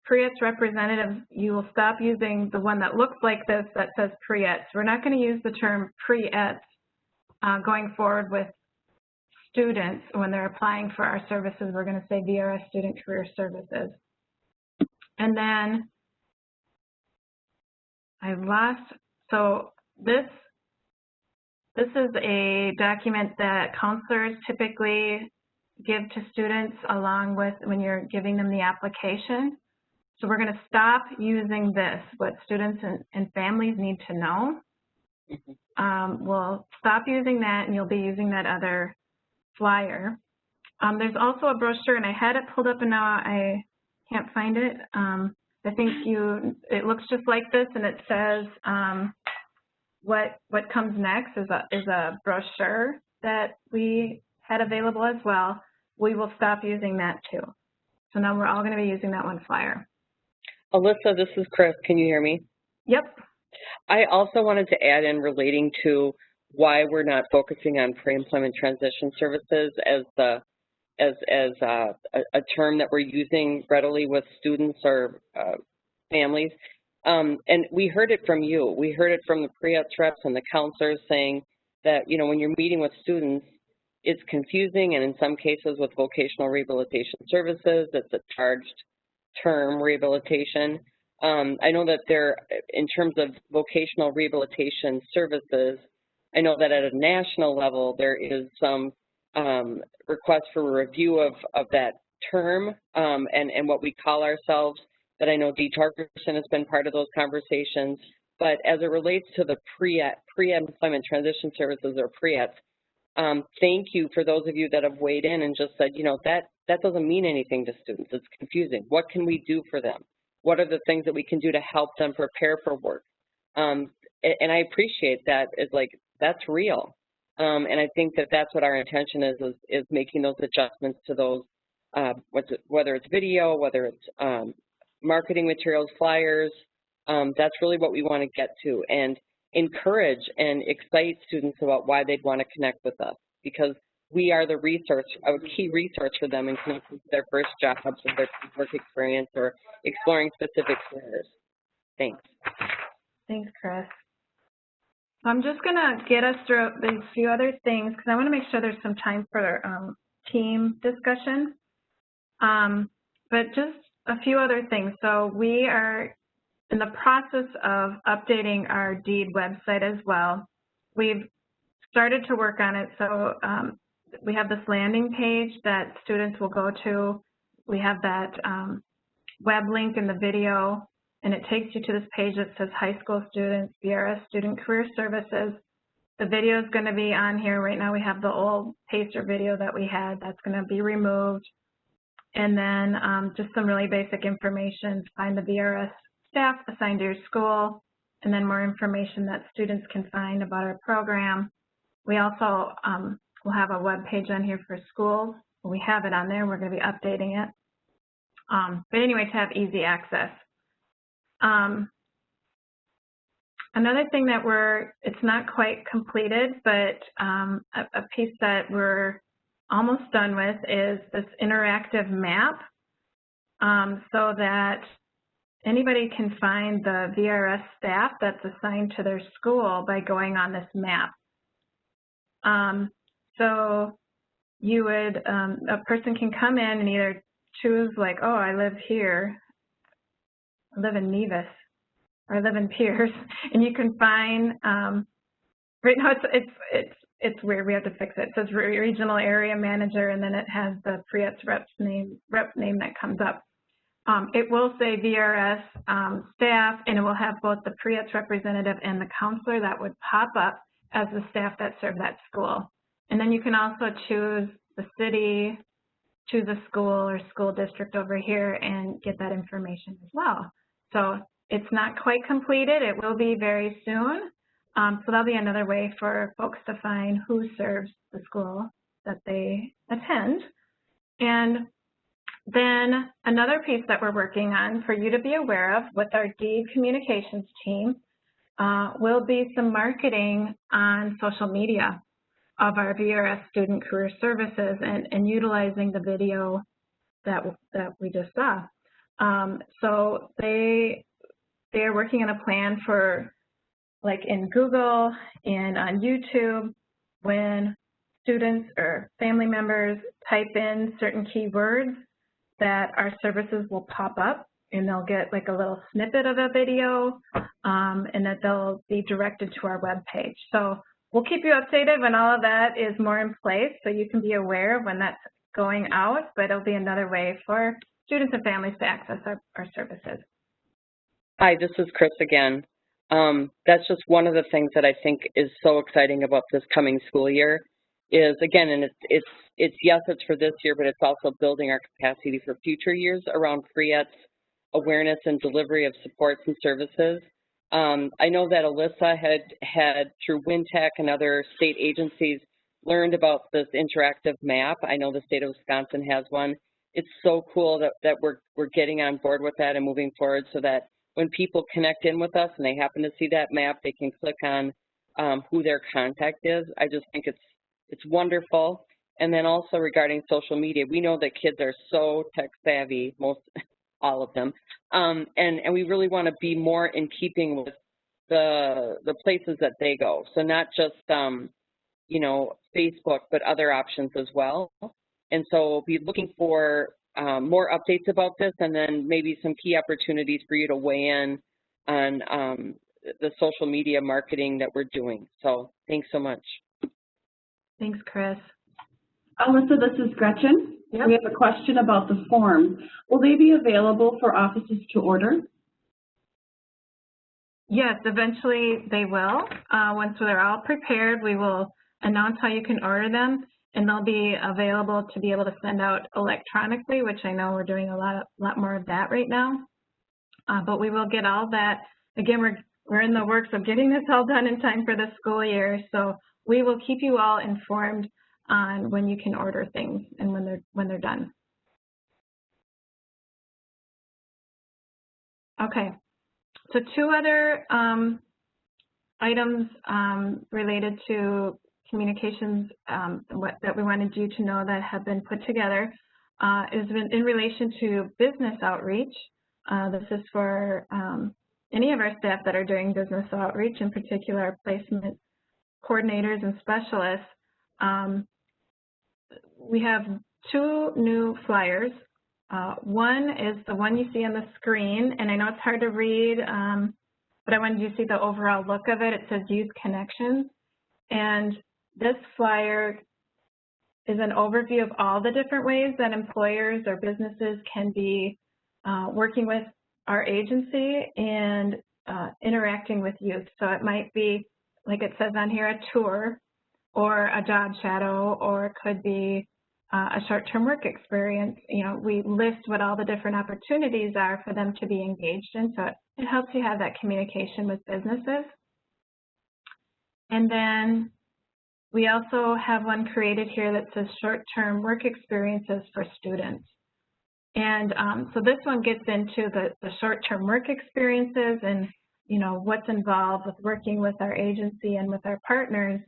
[SPEAKER 1] pre-ETS representatives, you will stop using the one that looks like this that says pre-ETS. We're not going to use the term pre-ETS going forward with students when they're applying for our services. We're going to say VRS Student Career Services. And then so this is a document that counselors typically give to students along with when you're giving them the application. So we're going to stop using this, what students and families need to know. We'll stop using that, and you'll be using that other flyer. There's also a brochure, and I had it pulled up, and now I can't find it. I think it looks just like this, and it says what comes next is a brochure that we had available as well. We will stop using that too. So now we're all going to be using that one flyer.
[SPEAKER 5] Alyssa, this is Chris. Can you hear me?
[SPEAKER 1] Yep.
[SPEAKER 5] I also wanted to add in relating to why we're not focusing on pre-employment transition services as a term that we're using readily with students or families. And we heard it from you. We heard it from the pre-ETS reps and the counselors saying that, you know, when you're meeting with students, it's confusing, and in some cases with vocational rehabilitation services, it's a charged term, rehabilitation. I know that in terms of vocational rehabilitation services, I know that at a national level, there is some request for a review of that term and what we call ourselves, but I know Dee Torgerson has been part of those conversations. But as it relates to the pre-employment transition services or pre-ETS, thank you for those of you that have weighed in and just said, you know, that doesn't mean anything to students. It's confusing. What can we do for them? What are the things that we can do to help them prepare for work? And I appreciate that. It's like, that's real. And I think that that's what our intention is making those adjustments to those, whether it's video, whether it's marketing materials, flyers. That's really what we want to get to, and encourage and excite students about why they'd want to connect with us, because we are the resource, a key resource for them in connecting to their first jobs or their work experience or exploring specific careers. Thanks.
[SPEAKER 1] Thanks, Chris. So I'm just going to get us through these few other things because I want to make sure there's some time for team discussion. But just a few other things. So we are in the process of updating our DEED website as well. We've started to work on it. So we have this landing page that students will go to. We have that web link in the video, and it takes you to this page that says high school students, VRS Student Career Services. The video is going to be on here. Right now we have the old Pacer video that we had. That's going to be removed. And then just some really basic information, find the VRS staff assigned to your school, and then more information that students can find about our program. We also will have a web page on here for schools. We have it on there. We're going to be updating it. But anyway, to have easy access. Another thing that it's not quite completed, but a piece that we're almost done with is this interactive map so that anybody can find the VRS staff that's assigned to their school by going on this map. So you would, a person can come in and either choose like, oh, I live here, I live in Nevis, or I live in Pierce, and you can find, right now it's weird, we have to fix it. It says regional area manager, and then it has the pre-ETS rep name that comes up. It will say VRS staff, and it will have both the pre-ETS representative and the counselor that would pop up as the staff that serve that school. And then you can also choose the city, choose a school or school district over here and get that information as well. So it's not quite completed. It will be very soon. So that'll be another way for folks to find who serves the school that they attend. And then another piece that we're working on for you to be aware of with our DEED communications team will be some marketing on social media of our VRS Student Career Services and utilizing the video that we just saw. So they are working on a plan for, like in Google and on YouTube, when students or family members type in certain keywords, that our services will pop up and they'll get like a little snippet of a video and that they'll be directed to our webpage. So we'll keep you updated when all of that is more in place so you can be aware when that's going out, but it'll be another way for students and families to access our services.
[SPEAKER 5] Hi, this is Chris again. That's just one of the things that I think is so exciting about this coming school year is, again, and it's yes, it's for this year, but it's also building our capacity for future years around pre-ETS awareness and delivery of supports and services. I know that Alyssa had through WinTech and other state agencies, learned about this interactive map. I know the state of Wisconsin has one. It's so cool that we're getting on board with that and moving forward, so that when people connect in with us and they happen to see that map, they can click on who their contact is. I just think it's wonderful. And then also regarding social media, we know that kids are so tech savvy, all of them, and we really want to be more in keeping with the places that they go. So not just you know, Facebook, but other options as well. And so we'll be looking for more updates about this, and then maybe some key opportunities for you to weigh in on the social media marketing that we're doing. So thanks so much.
[SPEAKER 1] Thanks, Chris.
[SPEAKER 4] Alyssa, this is Gretchen.
[SPEAKER 1] Yep.
[SPEAKER 4] We have a question about the form. Will they be available for offices to order?
[SPEAKER 1] Yes, eventually they will. Once they're all prepared, we will announce how you can order them, and they'll be available to be able to send out electronically, which I know we're doing a lot more of that right now. But we will get all that. Again, we're in the works of getting this all done in time for the school year, so we will keep you all informed on when you can order things and when they're done. Okay, so two other items related to communications that we wanted you to know that have been put together is in relation to business outreach. This is for any of our staff that are doing business outreach, in particular our placement coordinators and specialists. We have two new flyers. One is the one you see on the screen, and I know it's hard to read, but I wanted you to see the overall look of it. It says Youth Connections, and this flyer is an overview of all the different ways that employers or businesses can be working with our agency and interacting with youth. So it might be, like it says on here, a tour or a job shadow, or it could be a short-term work experience. You know, we list what all the different opportunities are for them to be engaged in, so it helps you have that communication with businesses. And then we also have one created here that says short-term work experiences for students. And so this one gets into the short-term work experiences and, you know, what's involved with working with our agency and with our partners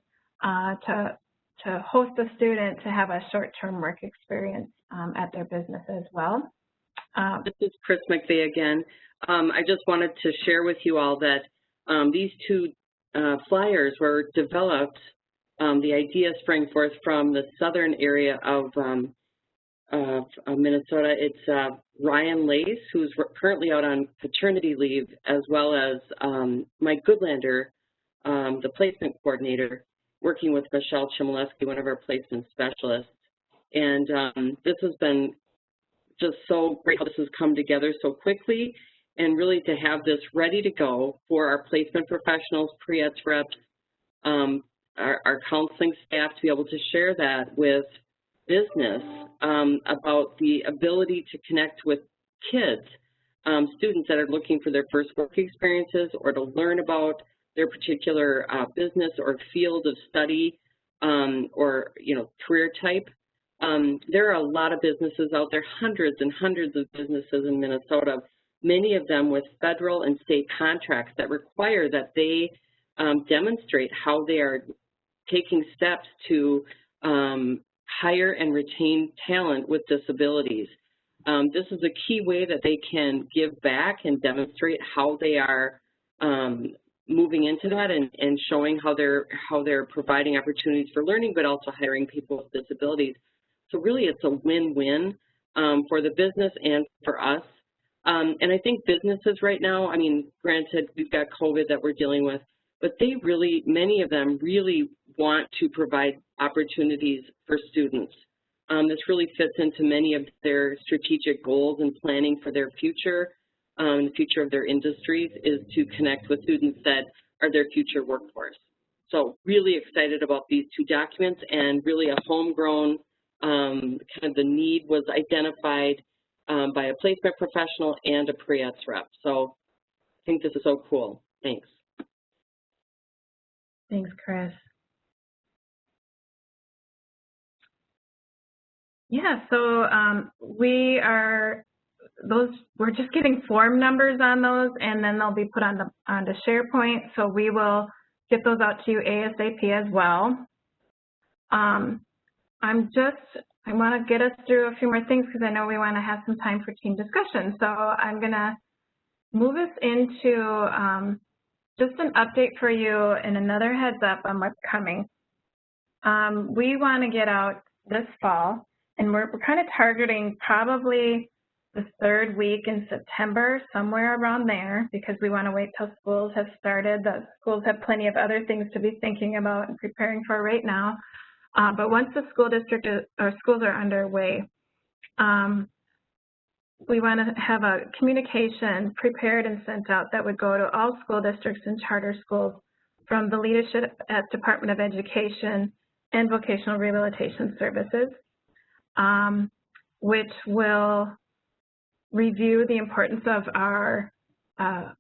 [SPEAKER 1] to host a student to have a short-term work experience at their business as well.
[SPEAKER 5] This is Chris McVeigh again. I just wanted to share with you all that these two flyers were developed, the idea sprang forth from the southern area of Minnesota. It's Ryan Lace, who's currently out on paternity leave, as well as Mike Goodlander, the placement coordinator, working with Michelle Chmielewski, one of our placement specialists. And this has been just so great how this has come together so quickly, and really to have this ready to go for our placement professionals, pre-ETS reps, our counseling staff, to be able to share that with business about the ability to connect with kids, students that are looking for their first work experiences or to learn about their particular business or field of study or, you know, career type. There are a lot of businesses out there, hundreds and hundreds of businesses in Minnesota, many of them with federal and state contracts that require that they demonstrate how they are taking steps to hire and retain talent with disabilities. This is a key way that they can give back and demonstrate how they are moving into that and showing how they're providing opportunities for learning, but also hiring people with disabilities. So really it's a win-win for the business and for us. And I think businesses right now, I mean, granted, we've got COVID that we're dealing with, but they really, many of them really want to provide opportunities for students. This really fits into many of their strategic goals and planning for their future. The future of their industries is to connect with students that are their future workforce. So really excited about these two documents, and really a homegrown, kind of the need was identified by a placement professional and a pre-ETS rep. So I think this is so cool. Thanks.
[SPEAKER 1] Thanks, Chris. Yeah, so we're just getting form numbers on those, and then they'll be put onto SharePoint. So we will get those out to you ASAP as well. I want to get us through a few more things because I know we want to have some time for team discussion. So I'm going to move us into just an update for you and another heads up on what's coming. We want to get out this fall, and we're kind of targeting probably the 3rd week in September, somewhere around there, because we want to wait till schools have started. The schools have plenty of other things to be thinking about and preparing for right now. But once the school district or schools are underway, we want to have a communication prepared and sent out that would go to all school districts and charter schools from the leadership at Department of Education and Vocational Rehabilitation Services, which will review the importance of our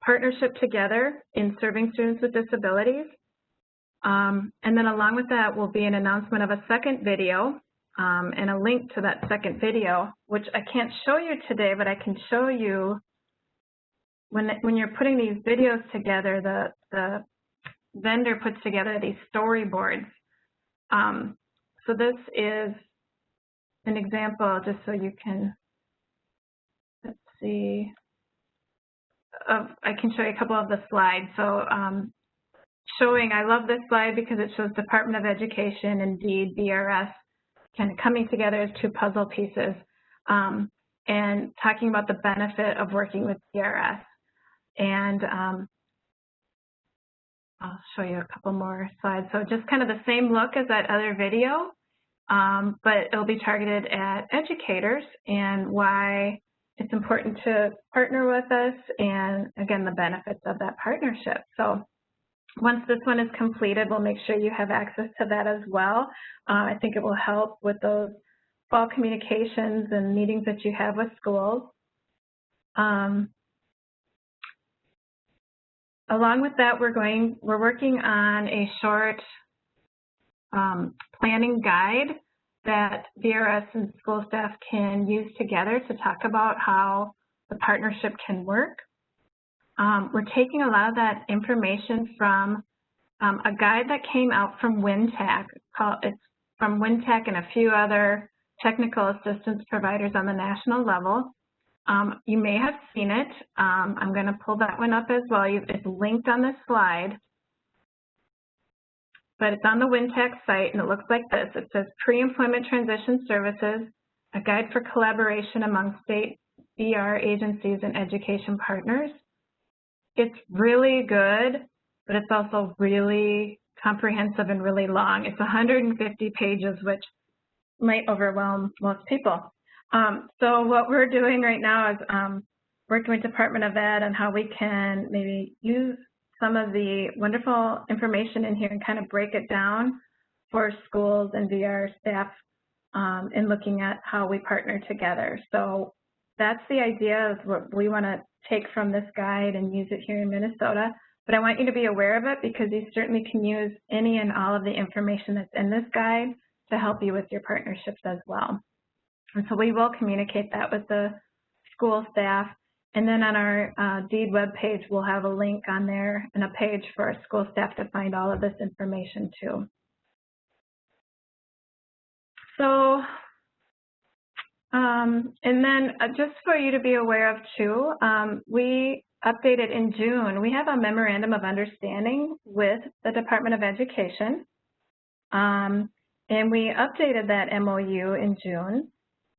[SPEAKER 1] partnership together in serving students with disabilities. And then along with that will be an announcement of a second video and a link to that second video, which I can't show you today, but I can show you when you're putting these videos together, the vendor puts together these storyboards. So this is an example, just so you can, let's see, I can show you a couple of the slides. So I love this slide because it shows Department of Education and DEED, BRS, kind of coming together as two puzzle pieces and talking about the benefit of working with BRS. And I'll show you a couple more slides. So just kind of the same look as that other video, but it'll be targeted at educators and why it's important to partner with us and, again, the benefits of that partnership. So once this one is completed, we'll make sure you have access to that as well. I think it will help with those fall communications and meetings that you have with schools. Along with that, we're working on a short planning guide that VRS and school staff can use together to talk about how the partnership can work. We're taking a lot of that information from a guide that came out from WinTAC. It's from WinTAC and a few other technical assistance providers on the national level. You may have seen it. I'm going to pull that one up as well. It's linked on this slide. But it's on the WinTAC site, and it looks like this. It says Pre-Employment Transition Services, a guide for collaboration among state VR agencies and education partners. It's really good, but it's also really comprehensive and really long. It's 150 pages, which might overwhelm most people. So what we're doing right now is working with Department of Ed on how we can maybe use some of the wonderful information in here and kind of break it down for schools and VR staff in looking at how we partner together. So that's the idea of what we want to take from this guide and use it here in Minnesota. But I want you to be aware of it because you certainly can use any and all of the information that's in this guide to help you with your partnerships as well. And so we will communicate that with the school staff. And then on our DEED webpage, we'll have a link on there and a page for our school staff to find all of this information too. So, and then just for you to be aware of too, we updated in June. We have a memorandum of understanding with the Department of Education. And we updated that MOU in June.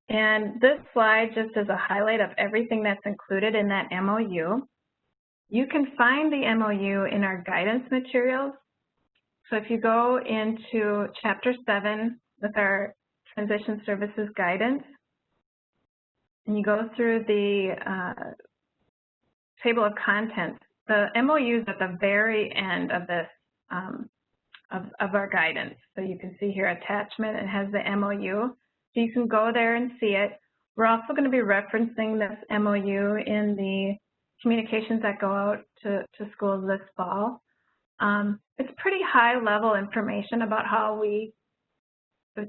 [SPEAKER 1] And this slide just is a highlight of everything that's included in that MOU. You can find the MOU in our guidance materials. So if you go into Chapter 7 with our Transition Services Guidance, and you go through the table of contents, the MOU is at the very end of this, of our guidance. So you can see here attachment, it has the MOU. So you can go there and see it, We're also going to be referencing this MOU in the communications that go out to schools this fall. It's pretty high-level information about how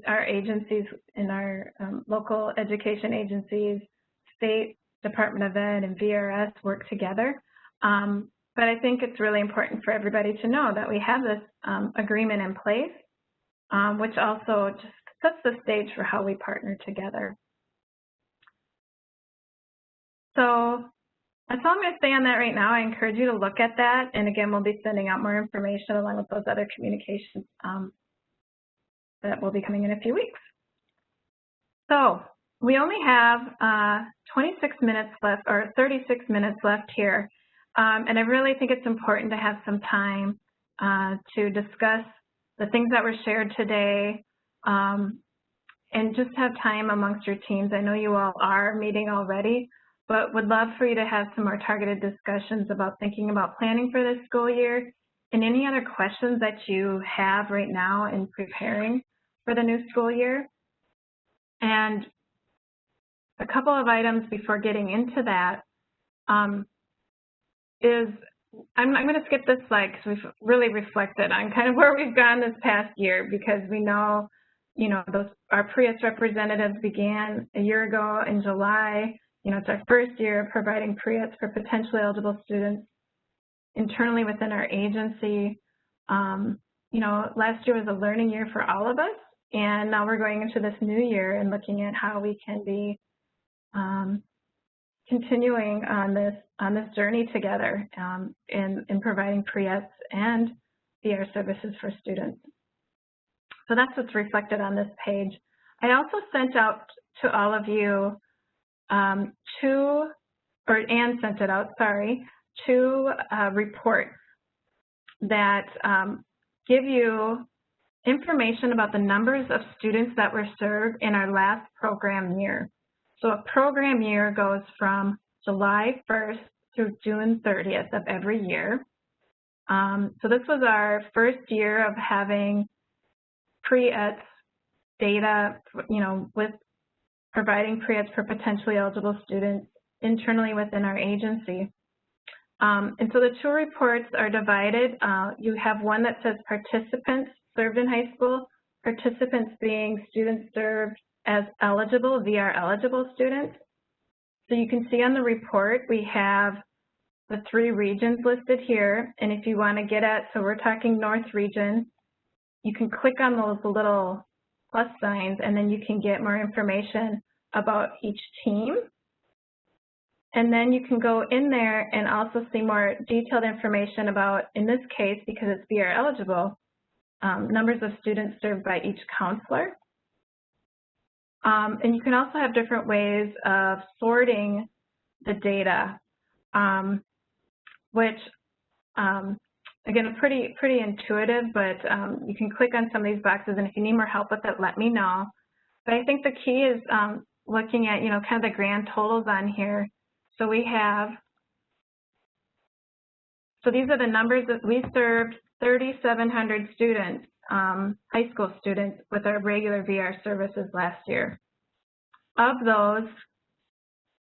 [SPEAKER 1] our agencies in our local education agencies, state Department of Ed, and VRS work together. But I think it's really important for everybody to know that we have this agreement in place, which also just sets the stage for how we partner together. So that's all I'm going to say on that right now. I encourage you to look at that. And again, we'll be sending out more information along with those other communications that will be coming in a few weeks. So we only have 26 minutes left, or 36 minutes left here. And I really think it's important to have some time to discuss the things that were shared today and just have time amongst your teams. I know you all are meeting already, but would love for you to have some more targeted discussions about thinking about planning for this school year and any other questions that you have right now in preparing for the new school year. And a couple of items before getting into that is I'm going to skip this slide because we've really reflected on kind of where we've gone this past year, because we know, our PRES representatives began a year ago in July. It's our first year of providing PRES for potentially eligible students internally within our agency. Last year was a learning year for all of us, and now we're going into this new year and looking at how we can be continuing on this journey together in providing PRES and VR services for students. So that's what's reflected on this page. I also sent out to all of you two reports that give you information about the numbers of students that were served in our last program year. So a program year goes from July 1st through June 30th of every year. So this was our first year of having pre-ETS data, with providing pre-ETS for potentially eligible students internally within our agency. And so the two reports are divided. You have one that says participants served in high school, participants being students served as eligible, VR eligible students. So you can see on the report we have the 3 regions listed here, and if you want to get at, so we're talking North region, you can click on those little plus signs and then you can get more information about each team. And then you can go in there and also see more detailed information about, in this case, because it's VR eligible, numbers of students served by each counselor. And you can also have different ways of sorting the data, which, again, pretty intuitive, but you can click on some of these boxes, and if you need more help with it, let me know. But I think the key is looking at, kind of the grand totals on here. So we have, so these are the numbers that we served 3,700 students, high school students, with our regular VR services last year. Of those,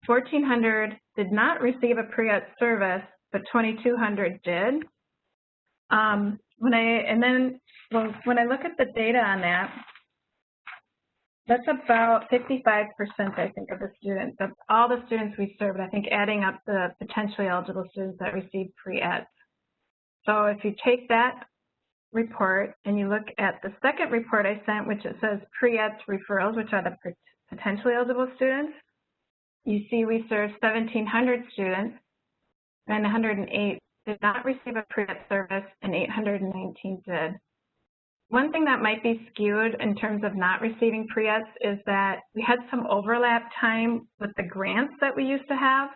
[SPEAKER 1] 1,400 did not receive a pre-ETS service, but 2,200 did. When I look at the data on that, that's about 55%, I think, of the students, of all the students we served, I think, adding up the potentially eligible students that received pre-ETS. So if you take that report and you look at the second report I sent, which it says pre-ETS referrals, which are the potentially eligible students, you see we served 1,700 students, and 108 did not receive a pre-ETS service, and 819 did. One thing that might be skewed in terms of not receiving pre-ETS is that we had some overlap time with the grants that we used to have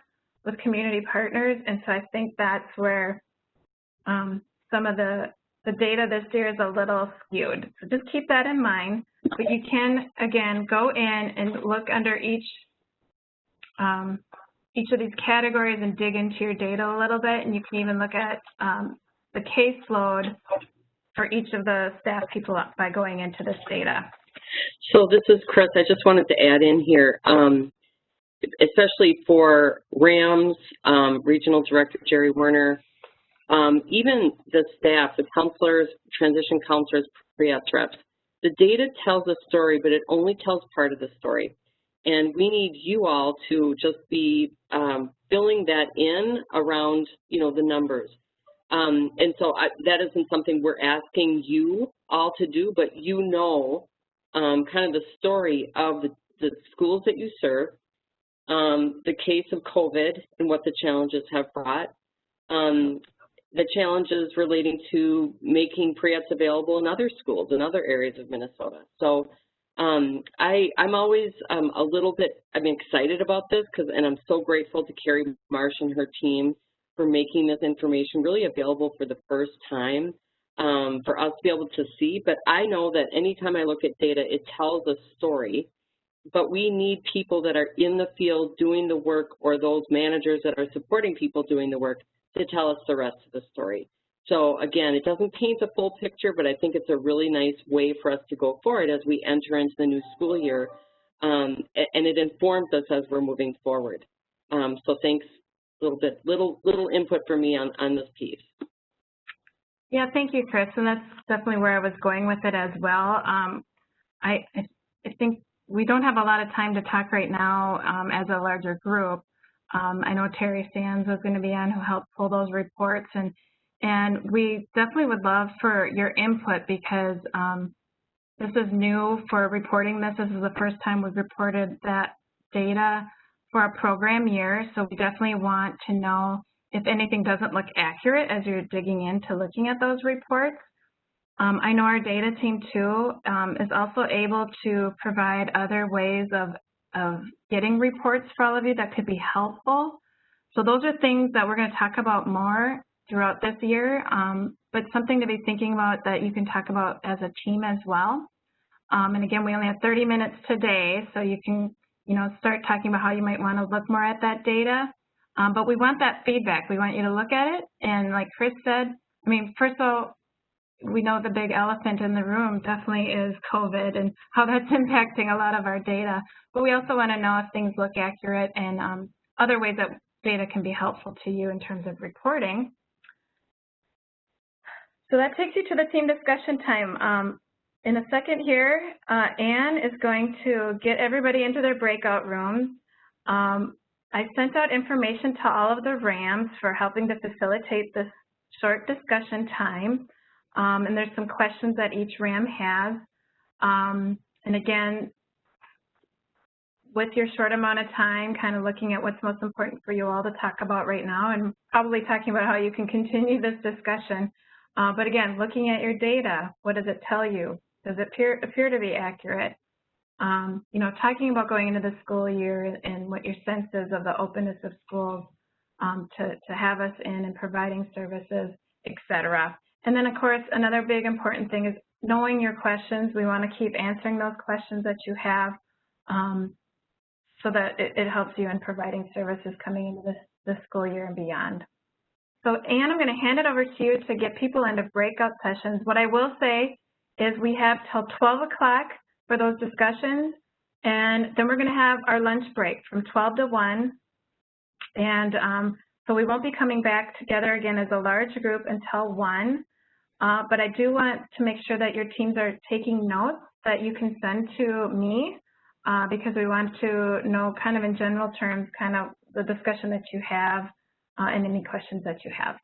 [SPEAKER 1] with community partners, and so I think that's where some of the data this year is a little skewed. So just keep that in mind. But you can, again, go in and look under each of these categories and dig into your data a little bit, and you can even look at the caseload for each of the staff people by going into this data.
[SPEAKER 5] So this is Chris. I just wanted to add in here. especially for RAMs, Regional Director Jerry Werner, even the staff, the counselors, transition counselors, pre-ETS reps. The data tells a story, but it only tells part of the story. And we need you all to just be filling that in around, the numbers. And so that isn't something we're asking you all to do, but kind of the story of the schools that you serve, the case of COVID and what the challenges have brought, the challenges relating to making pre-ETS available in other schools in other areas of Minnesota. So I'm always a little bit, excited about this and I'm so grateful to Carrie Marsh and her team for making this information really available for the first time for us to be able to see. But I know that anytime I look at data, it tells a story, but we need people that are in the field doing the work or those managers that are supporting people doing the work to tell us the rest of the story. So again, it doesn't paint the full picture, but I think it's a really nice way for us to go forward as we enter into the new school year, and it informs us as we're moving forward. So thanks, little input for me on this piece.
[SPEAKER 1] Yeah, thank you, Chris, and that's definitely where I was going with it as well. I think we don't have a lot of time to talk right now as a larger group. I know Terry Sands was going to be on, who helped pull those reports, and we definitely would love for your input because this is new for reporting this. This is the first time we've reported that data for a program year, so we definitely want to know if anything doesn't look accurate as you're digging into looking at those reports. I know our data team too is also able to provide other ways of getting reports for all of you that could be helpful. So those are things that we're going to talk about more throughout this year, but something to be thinking about that you can talk about as a team as well. And again, we only have 30 minutes today, so you can start talking about how you might want to look more at that data. But we want that feedback. We want you to look at it. And like Chris said, first of all, we know the big elephant in the room definitely is COVID and how that's impacting a lot of our data. But we also want to know if things look accurate and other ways that data can be helpful to you in terms of reporting. So that takes you to the team discussion time. In a second here, Anne is going to get everybody into their breakout rooms. I sent out information to all of the RAMs for helping to facilitate this short discussion time. And there's some questions that each RAM has. And again, with your short amount of time, kind of looking at what's most important for you all to talk about right now, and probably talking about how you can continue this discussion. But again, looking at your data, what does it tell you? Does it appear to be accurate? Talking about going into the school year and what your sense is of the openness of schools to have us in and providing services, et cetera. And then, of course, another big important thing is knowing your questions. We want to keep answering those questions that you have so that it helps you in providing services coming into this school year and beyond. So, Anne, I'm going to hand it over to you to get people into breakout sessions. What I will say is we have till 12 o'clock for those discussions, and then we're going to have our lunch break from 12 to 1. And so we won't be coming back together again as a large group until 1. But I do want to make sure that your teams are taking notes that you can send to me because we want to know kind of in general terms kind of the discussion that you have and any questions that you have.